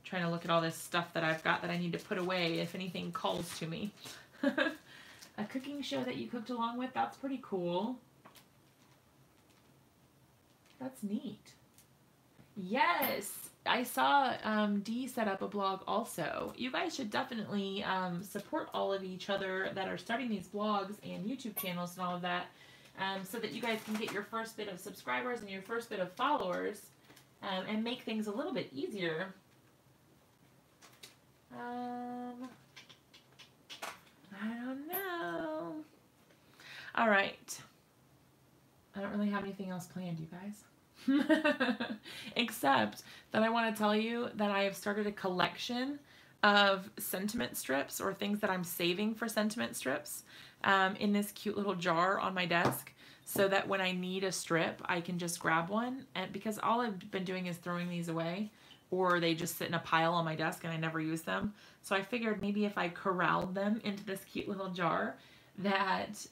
Trying to look at all this stuff that I've got that I need to put away if anything calls to me. A cooking show that you cooked along with, that's pretty cool. That's neat. Yes, I saw Dee set up a blog also. You guys should definitely support all of each other that are starting these blogs and YouTube channels and all of that, so that you guys can get your first bit of subscribers and your first bit of followers, and make things a little bit easier. I don't know. All right. I don't really have anything else planned, you guys. Except that I want to tell you that I have started a collection of sentiment strips, or things that I'm saving for sentiment strips, in this cute little jar on my desk, so that when I need a strip, I can just grab one. And because all I've been doing is throwing these away, or they just sit in a pile on my desk and I never use them. So I figured maybe if I corralled them into this cute little jar, that,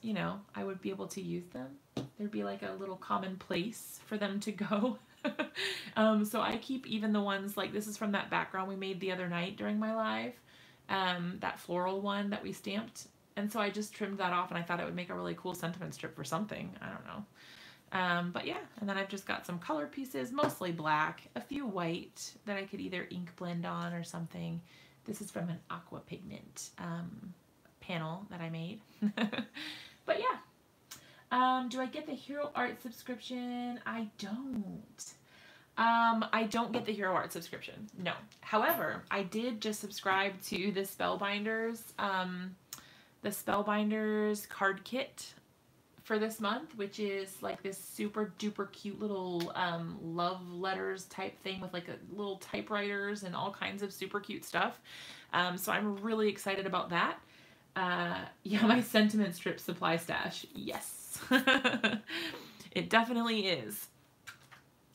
you know, I would be able to use them. There'd be like a little common place for them to go. So I keep even the ones, like this is from that background we made the other night during my live, that floral one that we stamped. And so I just trimmed that off, and I thought it would make a really cool sentiment strip for something. I don't know. But yeah, and then I've just got some color pieces, mostly black, a few white that I could either ink blend on or something. This is from an aqua pigment panel that I made. But yeah, do I get the Hero Art subscription? I don't. I don't get the Hero Art subscription, no. However, I did just subscribe to the Spellbinders card kit for this month, which is like this super duper cute little love letters type thing with like little typewriters and all kinds of super cute stuff. So I'm really excited about that. Yeah, my sentiment strip supply stash. Yes. It definitely is.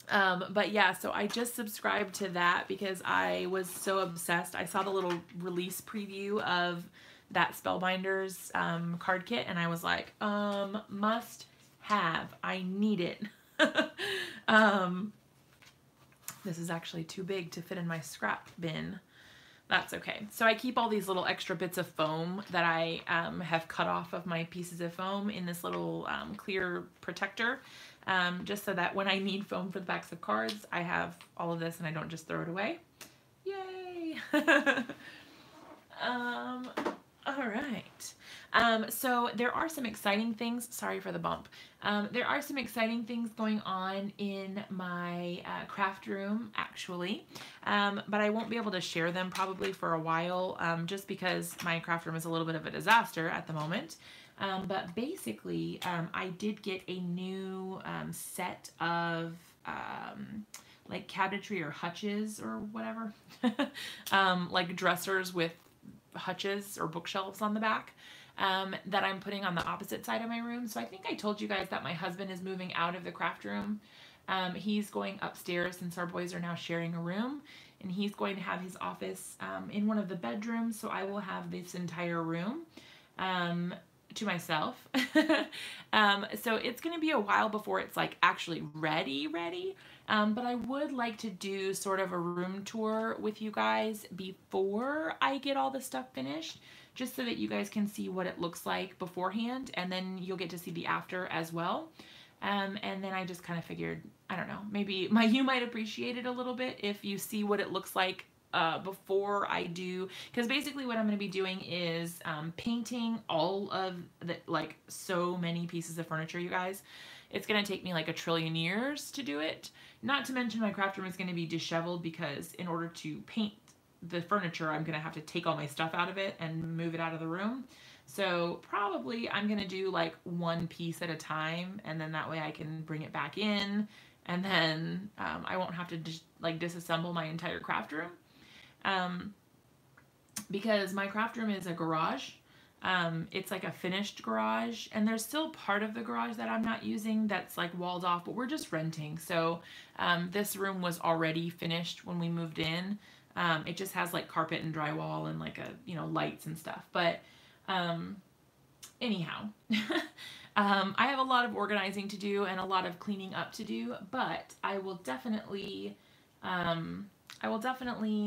But yeah, so I just subscribed to that because I was so obsessed. I saw the little release preview of that Spellbinders card kit, and I was like, must have. I need it. This is actually too big to fit in my scrap bin. That's okay. So I keep all these little extra bits of foam that I have cut off of my pieces of foam in this little clear protector, just so that when I need foam for the backs of cards, I have all of this and I don't just throw it away. Yay! All right. So there are some exciting things. Sorry for the bump. There are some exciting things going on in my craft room, actually, but I won't be able to share them probably for a while, just because my craft room is a little bit of a disaster at the moment. But basically, I did get a new set of like cabinetry or hutches or whatever, like dressers with hutches or bookshelves on the back, that I'm putting on the opposite side of my room. So I think I told you guys that my husband is moving out of the craft room. He's going upstairs since our boys are now sharing a room, and he's going to have his office in one of the bedrooms. So I will have this entire room to myself. So it's going to be a while before it's like actually ready. But I would like to do sort of a room tour with you guys before I get all the stuff finished, just so that you guys can see what it looks like beforehand, and then you'll get to see the after as well. And then I just kind of figured, I don't know, maybe you might appreciate it a little bit if you see what it looks like before I do, because basically what I'm going to be doing is painting all of the, like, so many pieces of furniture, you guys. It's going to take me like a trillion years to do it. Not to mention my craft room is going to be disheveled because in order to paint the furniture, I'm going to have to take all my stuff out of it and move it out of the room. So probably I'm going to do like one piece at a time, and then that way I can bring it back in, and then I won't have to disassemble my entire craft room. Because my craft room is a garage. It's like a finished garage, and there's still part of the garage that I'm not using that's like walled off, but we're just renting. So this room was already finished when we moved in. It just has like carpet and drywall and like lights and stuff. But anyhow, I have a lot of organizing to do and a lot of cleaning up to do, but I will definitely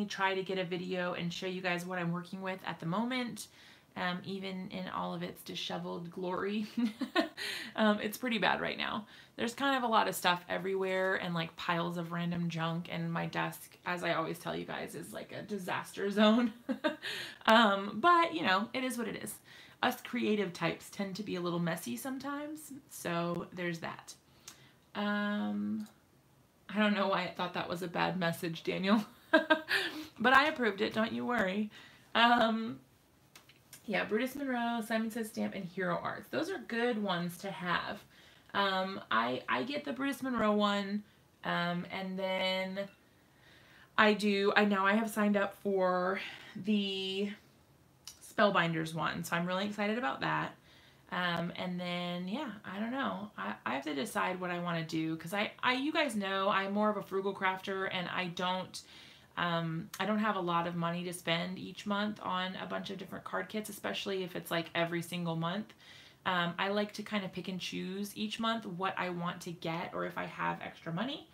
try to get a video and show you guys what I'm working with at the moment. Even in all of its disheveled glory. It's pretty bad right now. There's kind of a lot of stuff everywhere and like piles of random junk, and my desk, as I always tell you guys, is like a disaster zone. But it is what it is. Us creative types tend to be a little messy sometimes, so there's that. I don't know why I thought that was a bad message, Daniel. But I approved it, don't you worry. Yeah, Brutus, Monroe, Simon Says Stamp, and Hero Arts. Those are good ones to have. I get the Brutus Monroe one, and then I have signed up for the Spellbinders one, so I'm really excited about that. And then, yeah, I don't know. I have to decide what I want to do, because you guys know I'm more of a frugal crafter, and I don't have a lot of money to spend each month on a bunch of different card kits, especially if it's like every single month. I like to kind of pick and choose each month what I want to get, or if I have extra money.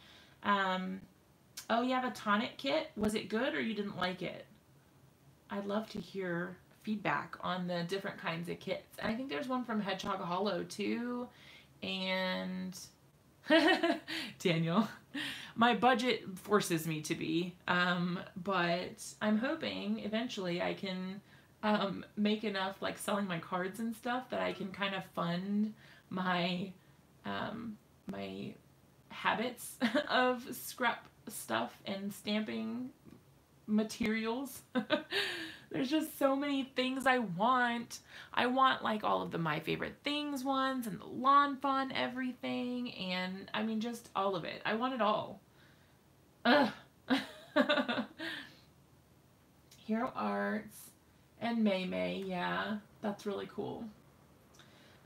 Oh, you have a tonic kit. Was it good or you didn't like it? I'd love to hear feedback on the different kinds of kits. And I think there's one from Hedgehog Hollow too. And Daniel, my budget forces me to be, but I'm hoping eventually I can make enough, like selling my cards and stuff, that I can kind of fund my my habits of scrap stuff and stamping materials. There's just so many things I want. I want like all of the My Favorite Things ones and the Lawn Fun everything, and I mean just all of it. I want it all. Ugh. Hero Arts and May May, yeah, that's really cool.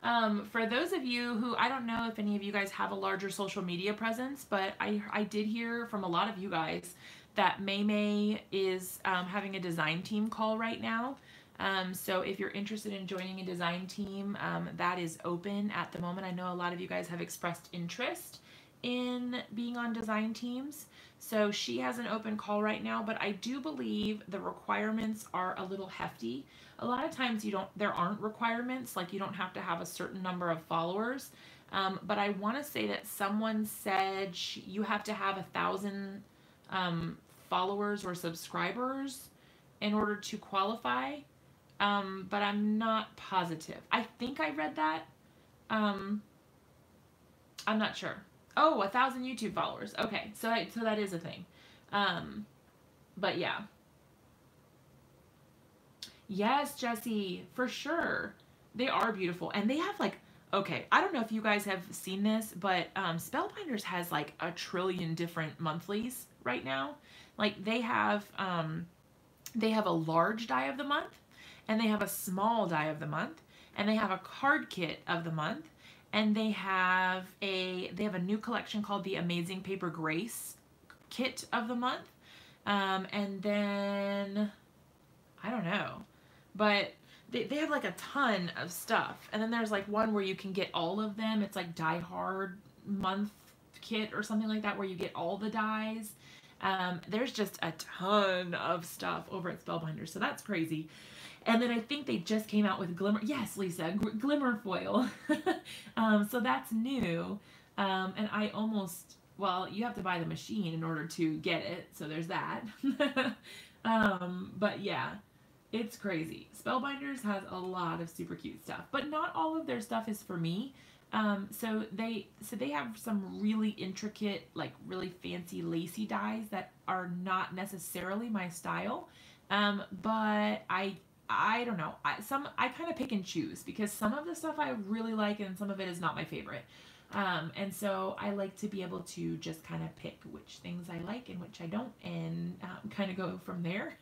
For those of you who, I don't know if any of you guys have a larger social media presence, but I did hear from a lot of you guys that May May is having a design team call right now. So if you're interested in joining a design team, that is open at the moment. I know a lot of you guys have expressed interest in being on design teams. So she has an open call right now, but I do believe the requirements are a little hefty. A lot of times there aren't requirements, like you don't have to have a certain number of followers. But I want to say that someone said you have to have 1,000 followers or subscribers in order to qualify. But I'm not positive. I think I read that. I'm not sure. Oh, 1,000 YouTube followers. Okay, so that is a thing. But yeah. Yes, Jesse, for sure. They are beautiful. And they have like, okay, I don't know if you guys have seen this, but Spellbinders has like 1 trillion different monthlies right now. Like they have a large die of the month, and they have a small die of the month, and they have a card kit of the month, and they have a new collection called the Amazing Paper Grace kit of the month. And then I don't know, but they have like a ton of stuff. And then there's like one where you can get all of them. It's like Die Hard month kit or something like that, where you get all the dies. There's just a ton of stuff over at Spellbinders, so that's crazy. And then I think they just came out with Glimmer. Yes, Lisa, Glimmer Foil. So that's new. And I almost, well, you have to buy the machine in order to get it. So there's that. But yeah, it's crazy. Spellbinders has a lot of super cute stuff, but not all of their stuff is for me. So they have some really intricate, like really fancy lacy dies that are not necessarily my style. But I don't know. I kind of pick and choose, because some of the stuff I really like and some of it is not my favorite. And so I like to be able to just kind of pick which things I like and which I don't, and kind of go from there.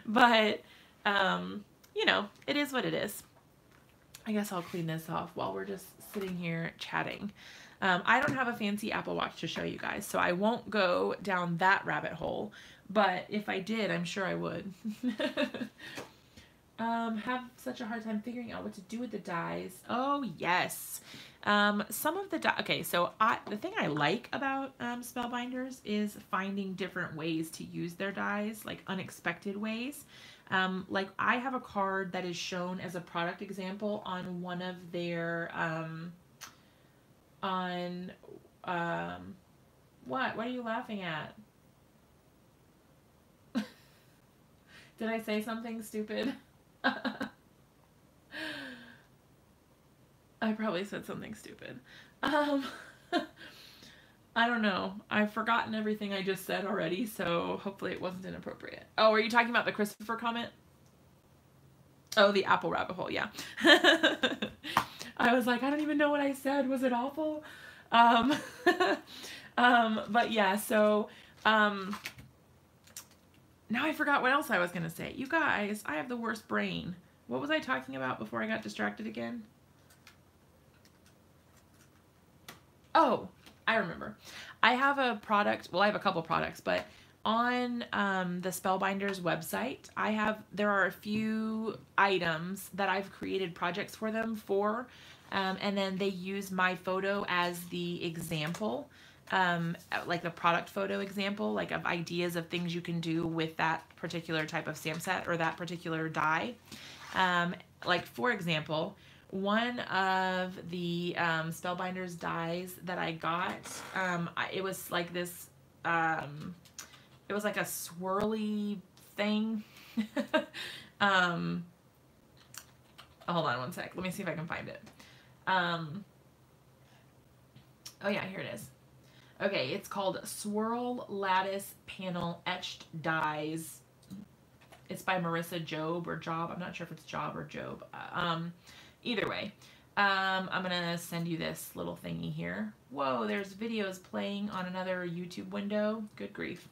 But, you know, it is what it is. I guess I'll clean this off while we're just sitting here chatting. I don't have a fancy Apple Watch to show you guys, so I won't go down that rabbit hole. But if I did, I'm sure I would. Have such a hard time figuring out what to do with the dies. Oh, yes. Some of the dies. Okay, so the thing I like about Spellbinders is finding different ways to use their dies, like unexpected ways. Like I have a card that is shown as a product example on one of their, what are you laughing at? Did I say something stupid? I probably said something stupid. I don't know. I've forgotten everything I just said already, so hopefully it wasn't inappropriate. Oh, are you talking about the Christopher comment? Oh, the Apple rabbit hole, yeah. I was like, I don't even know what I said. Was it awful? But yeah, so, now I forgot what else I was going to say. You guys, I have the worst brain. What was I talking about before I got distracted again? Oh, I remember. I have a product, well, I have a couple products, but on the Spellbinders website, there are a few items that I've created projects for them for, and then they use my photo as the example. Like the product photo example, like of ideas of things you can do with that particular type of stamp set or that particular die. Like for example, one of the Spellbinders dies that I got, it was like this, it was like a swirly thing. Hold on one sec. Let me see if I can find it. Oh yeah, here it is. Okay, it's called Swirl Lattice Panel Etched Dies. It's by Marissa Job or Job. I'm not sure if it's Job or Job. Either way, I'm gonna send you this little thingy here. Whoa, there's videos playing on another YouTube window. Good grief.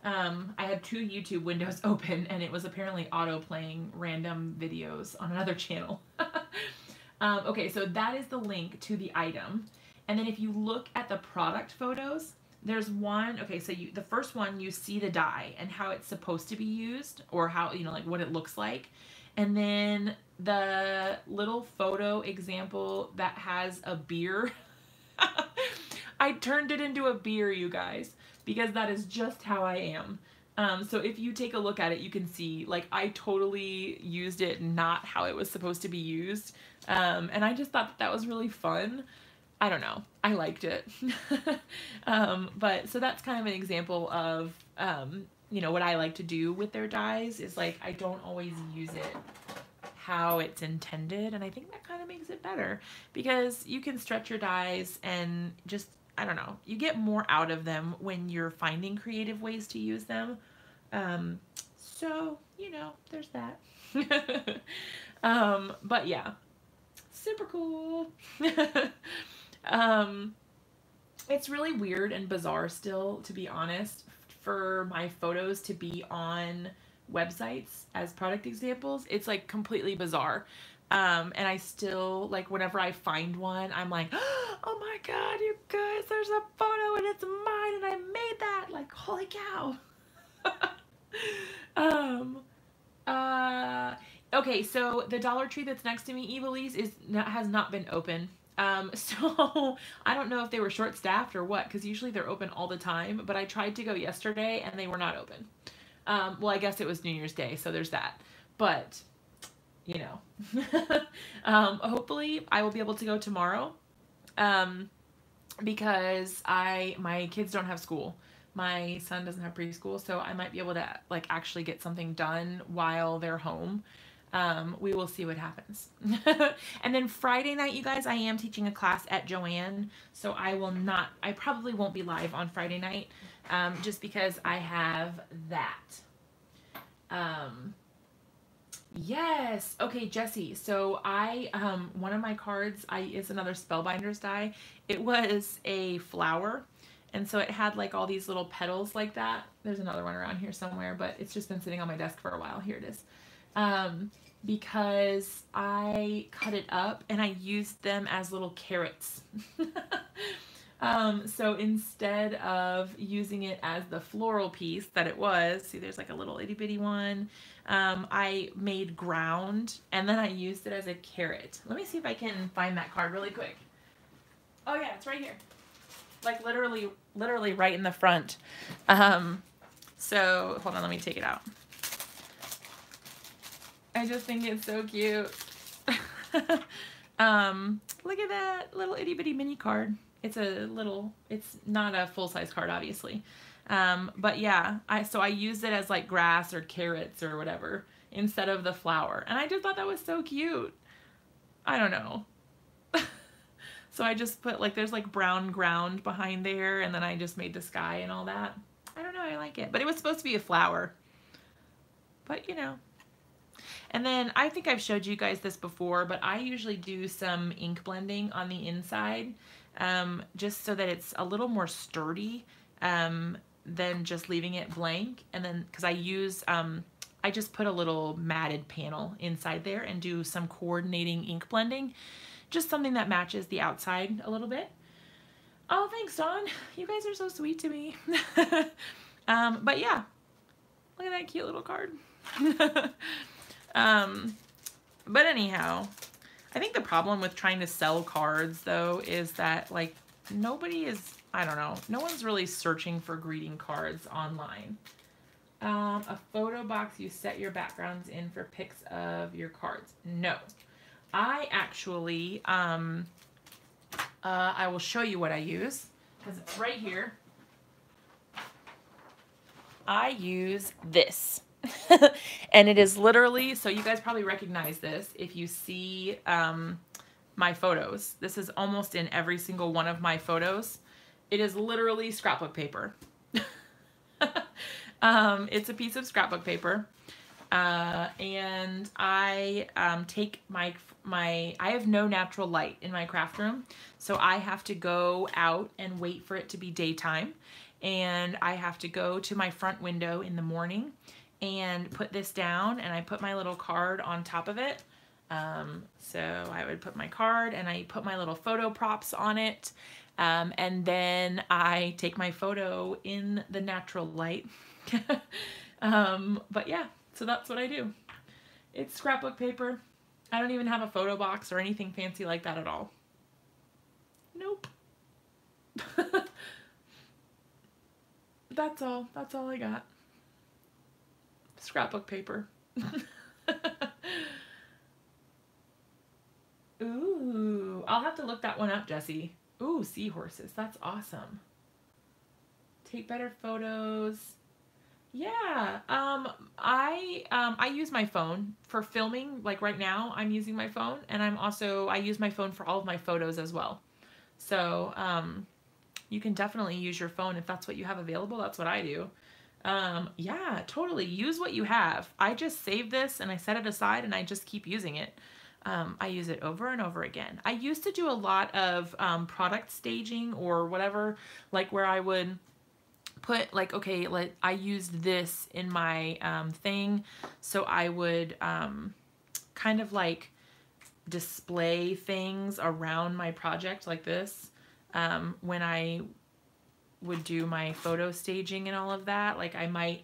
I had 2 YouTube windows open, and it was apparently auto-playing random videos on another channel. Okay, so that is the link to the item. And then if you look at the product photos, there's one, okay, so the first one, you see the dye and how it's supposed to be used, or how, you know, like what it looks like. And then the little photo example that has a beer, I turned it into a beer, you guys, because that is just how I am. So if you take a look at it, you can see, like, I totally used it not how it was supposed to be used. And I just thought that was really fun. I don't know. I liked it. But so that's kind of an example of, you know, what I like to do with their dyes is, like, I don't always use it how it's intended. And I think that kind of makes it better because you can stretch your dyes and just, I don't know, you get more out of them when you're finding creative ways to use them. So, you know, there's that. But yeah, super cool. It's really weird and bizarre still, to be honest, for my photos to be on websites as product examples. It's like completely bizarre. And I still, like, whenever I find one, I'm like, oh my God, you guys, there's a photo and it's mine and I made that. Like, holy cow. Okay, so the Dollar Tree that's next to me, Evilise, has not been open. So I don't know if they were short-staffed or what, because usually they're open all the time, but I tried to go yesterday and they were not open. Well, I guess it was New Year's Day, so there's that. But, you know, hopefully I will be able to go tomorrow, because my kids don't have school. My son doesn't have preschool, so I might be able to, like, actually get something done while they're home. We will see what happens. And then Friday night, you guys, I am teaching a class at Joanne, so I probably won't be live on Friday night, just because I have that. Yes. Okay, Jessie. So one of my cards, is another Spellbinders die. It was a flower. And so it had, like, all these little petals like that. There's another one around here somewhere, but it's just been sitting on my desk for a while. Here it is. Because I cut it up and I used them as little carrots. So instead of using it as the floral piece that it was, see, there's like a little itty bitty one. I made ground and then I used it as a carrot. Let me see if I can find that card really quick. Oh yeah, it's right here. Like literally right in the front. So hold on, let me take it out. I just think it's so cute. Look at that little itty bitty mini card. It's not a full-size card, obviously. But yeah, so I used it as like grass or carrots or whatever instead of the flower. And I just thought that was so cute. I don't know. So I just put, like, there's like brown ground behind there, and then I just made the sky and all that. I don't know, I like it. But it was supposed to be a flower. But, you know. And then I think I've showed you guys this before, but I usually do some ink blending on the inside, just so that it's a little more sturdy than just leaving it blank. And then, because I just put a little matted panel inside there and do some coordinating ink blending. Just something that matches the outside a little bit. Oh, thanks, Dawn. You guys are so sweet to me. But yeah, look at that cute little card. But anyhow, I think the problem with trying to sell cards, though, is that, like, I don't know, no one's really searching for greeting cards online. A photo box you set your backgrounds in for pics of your cards. No. I actually, I will show you what I use, because it's right here. I use this. And it is literally, so you guys probably recognize this if you see my photos. This is almost in every single one of my photos. It is literally scrapbook paper. It's a piece of scrapbook paper. And I take I have no natural light in my craft room, so I have to go out and wait for it to be daytime, and I have to go to my front window in the morning and put this down, and I put my little card on top of it. So I would put my card and I put my little photo props on it, and then I take my photo in the natural light. But yeah, so that's what I do. It's scrapbook paper. I don't even have a photo box or anything fancy like that at all. Nope. That's all I got. Scrapbook paper. Ooh, I'll have to look that one up, Jessie. Ooh, seahorses. That's awesome. Take better photos. Yeah, I use my phone for filming. Like right now, I'm using my phone, and I use my phone for all of my photos as well. So, you can definitely use your phone if that's what you have available. That's what I do. Yeah, totally. Use what you have. I just save this and I set it aside and I just keep using it. I use it over and over again. I used to do a lot of product staging or whatever, like where I would put like, okay, like I used this in my thing, so I would kind of like display things around my project like this when I would do my photo staging and all of that. Like I might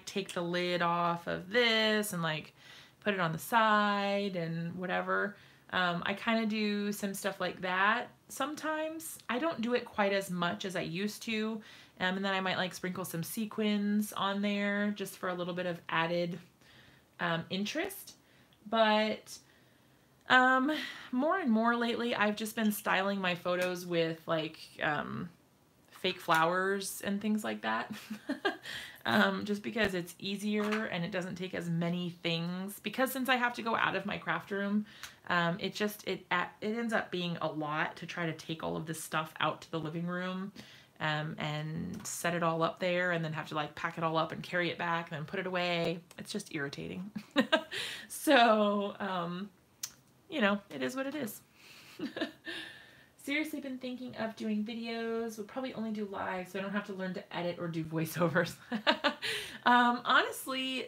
take the lid off of this and like put it on the side and whatever. I kind of do some stuff like that sometimes. I don't do it quite as much as I used to. And then I might like sprinkle some sequins on there just for a little bit of added interest. But more and more lately, I've just been styling my photos with like fake flowers and things like that. Just because it's easier and it doesn't take as many things. Because since I have to go out of my craft room, it ends up being a lot to try to take all of this stuff out to the living room and set it all up there, and then have to like pack it all up and carry it back and then put it away. It's just irritating. So, you know, it is what it is. Seriously been thinking of doing videos. We'll probably only do live, so I don't have to learn to edit or do voiceovers. Honestly,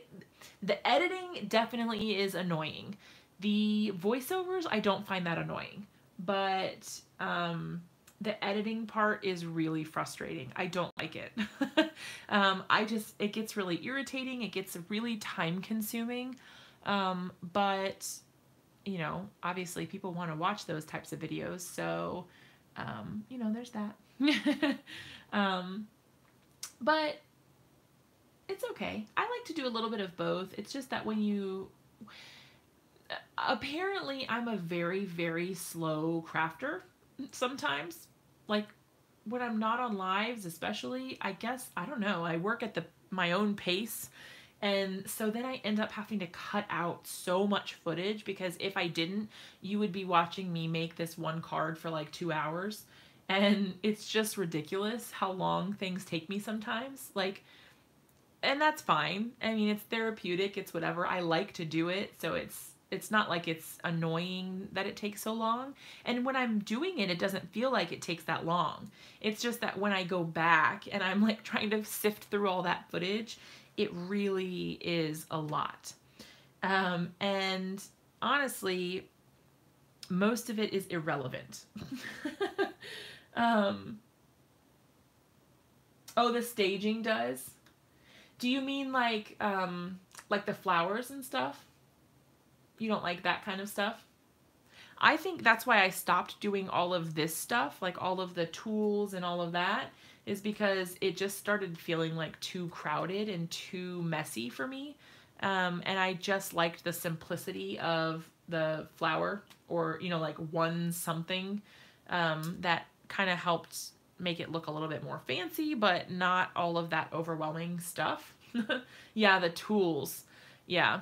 the editing definitely is annoying. The voiceovers, I don't find that annoying. But the editing part is really frustrating. I don't like it. It gets really irritating. It gets really time consuming. But you know, obviously people want to watch those types of videos, so, you know, there's that. But it's okay. I like to do a little bit of both. It's just that apparently I'm a very, very slow crafter sometimes. Like, when I'm not on lives, especially, I guess, I don't know, I work at my own pace. And so then I end up having to cut out so much footage, because if I didn't, you would be watching me make this one card for like 2 hours. And it's just ridiculous how long things take me sometimes. Like, and that's fine. I mean, it's therapeutic. It's whatever. I like to do it. So it's not like it's annoying that it takes so long. And when I'm doing it, it doesn't feel like it takes that long. It's just that when I go back and I'm like trying to sift through all that footage, it really is a lot. And honestly, most of it is irrelevant. Oh, the staging does? Do you mean like the flowers and stuff? You don't like that kind of stuff? I think that's why I stopped doing all of this stuff, like all of the tools and all of that, is because it just started feeling like too crowded and too messy for me. And I just liked the simplicity of the flower, or, you know, like one something that kind of helped make it look a little bit more fancy, but not all of that overwhelming stuff. Yeah, the tools. Yeah,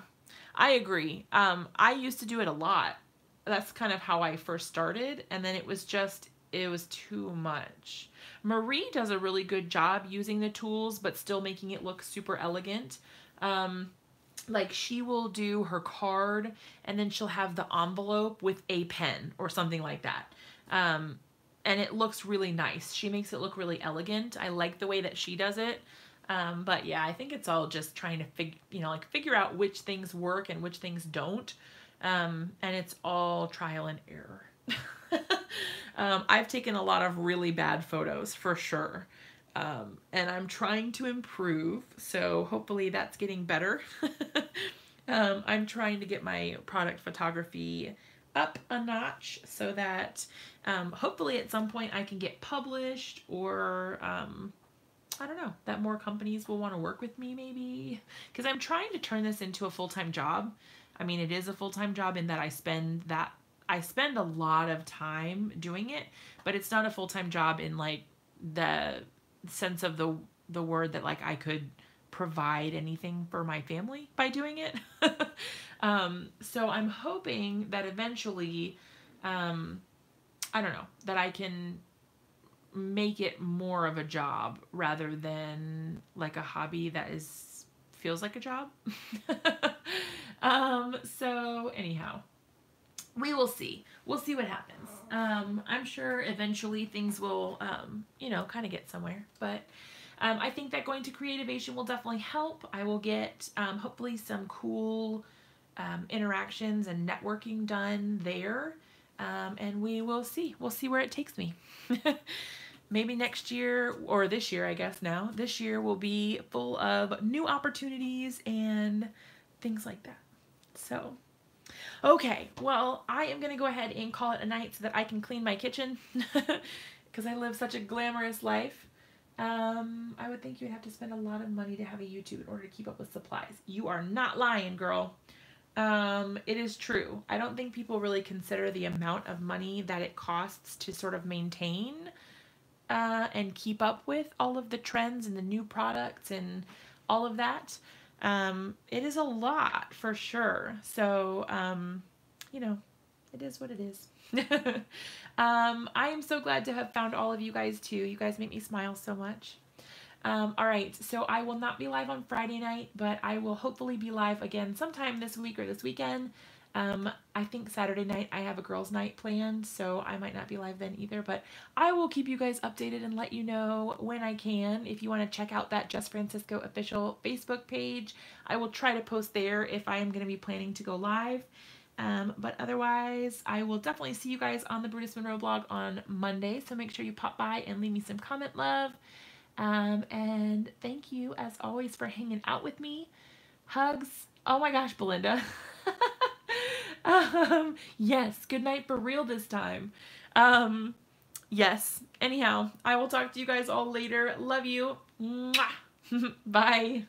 I agree. I used to do it a lot. That's kind of how I first started, and then it was just, it was too much. Marie does a really good job using the tools, but still making it look super elegant. Like she will do her card and then she'll have the envelope with a pen or something like that. And it looks really nice. She makes it look really elegant. I like the way that she does it. But yeah, I think it's all just trying to figure out which things work and which things don't. And it's all trial and error. I've taken a lot of really bad photos for sure. And I'm trying to improve, so hopefully that's getting better. I'm trying to get my product photography up a notch so that hopefully at some point I can get published, or I don't know, that more companies will want to work with me maybe, because I'm trying to turn this into a full-time job. I mean, it is a full-time job in that I spend a lot of time doing it, but it's not a full-time job in like the sense of the word that like I could provide anything for my family by doing it. So I'm hoping that eventually, I don't know, that I can make it more of a job rather than like a hobby that feels like a job. So anyhow, we will see. We'll see what happens. I'm sure eventually things will, kind of get somewhere. But I think that going to Creativation will definitely help. I will get hopefully some cool interactions and networking done there. And we will see. We'll see where it takes me. Maybe next year, or this year, I guess now. This year will be full of new opportunities and things like that. So... okay, well, I am going to go ahead and call it a night so that I can clean my kitchen because I live such a glamorous life. I would think you would have to spend a lot of money to have a YouTube in order to keep up with supplies. You are not lying, girl. It is true. I don't think people really consider the amount of money that it costs to sort of maintain and keep up with all of the trends and the new products and all of that. It is a lot for sure. So, it is what it is. I am so glad to have found all of you guys too. You guys make me smile so much. All right. So I will not be live on Friday night, but I will hopefully be live again sometime this week or this weekend. I think Saturday night I have a girls' night planned, so I might not be live then either, but I will keep you guys updated and let you know when I can. If you want to check out that Just Francisco official Facebook page, I will try to post there if I am going to be planning to go live. But otherwise, I will definitely see you guys on the Brutus Monroe blog on Monday, so make sure you pop by and leave me some comment love. And thank you, as always, for hanging out with me. Hugs. Oh my gosh, Belinda. Yes, good night for real this time. Yes. Anyhow, I will talk to you guys all later. Love you. Mwah. Bye.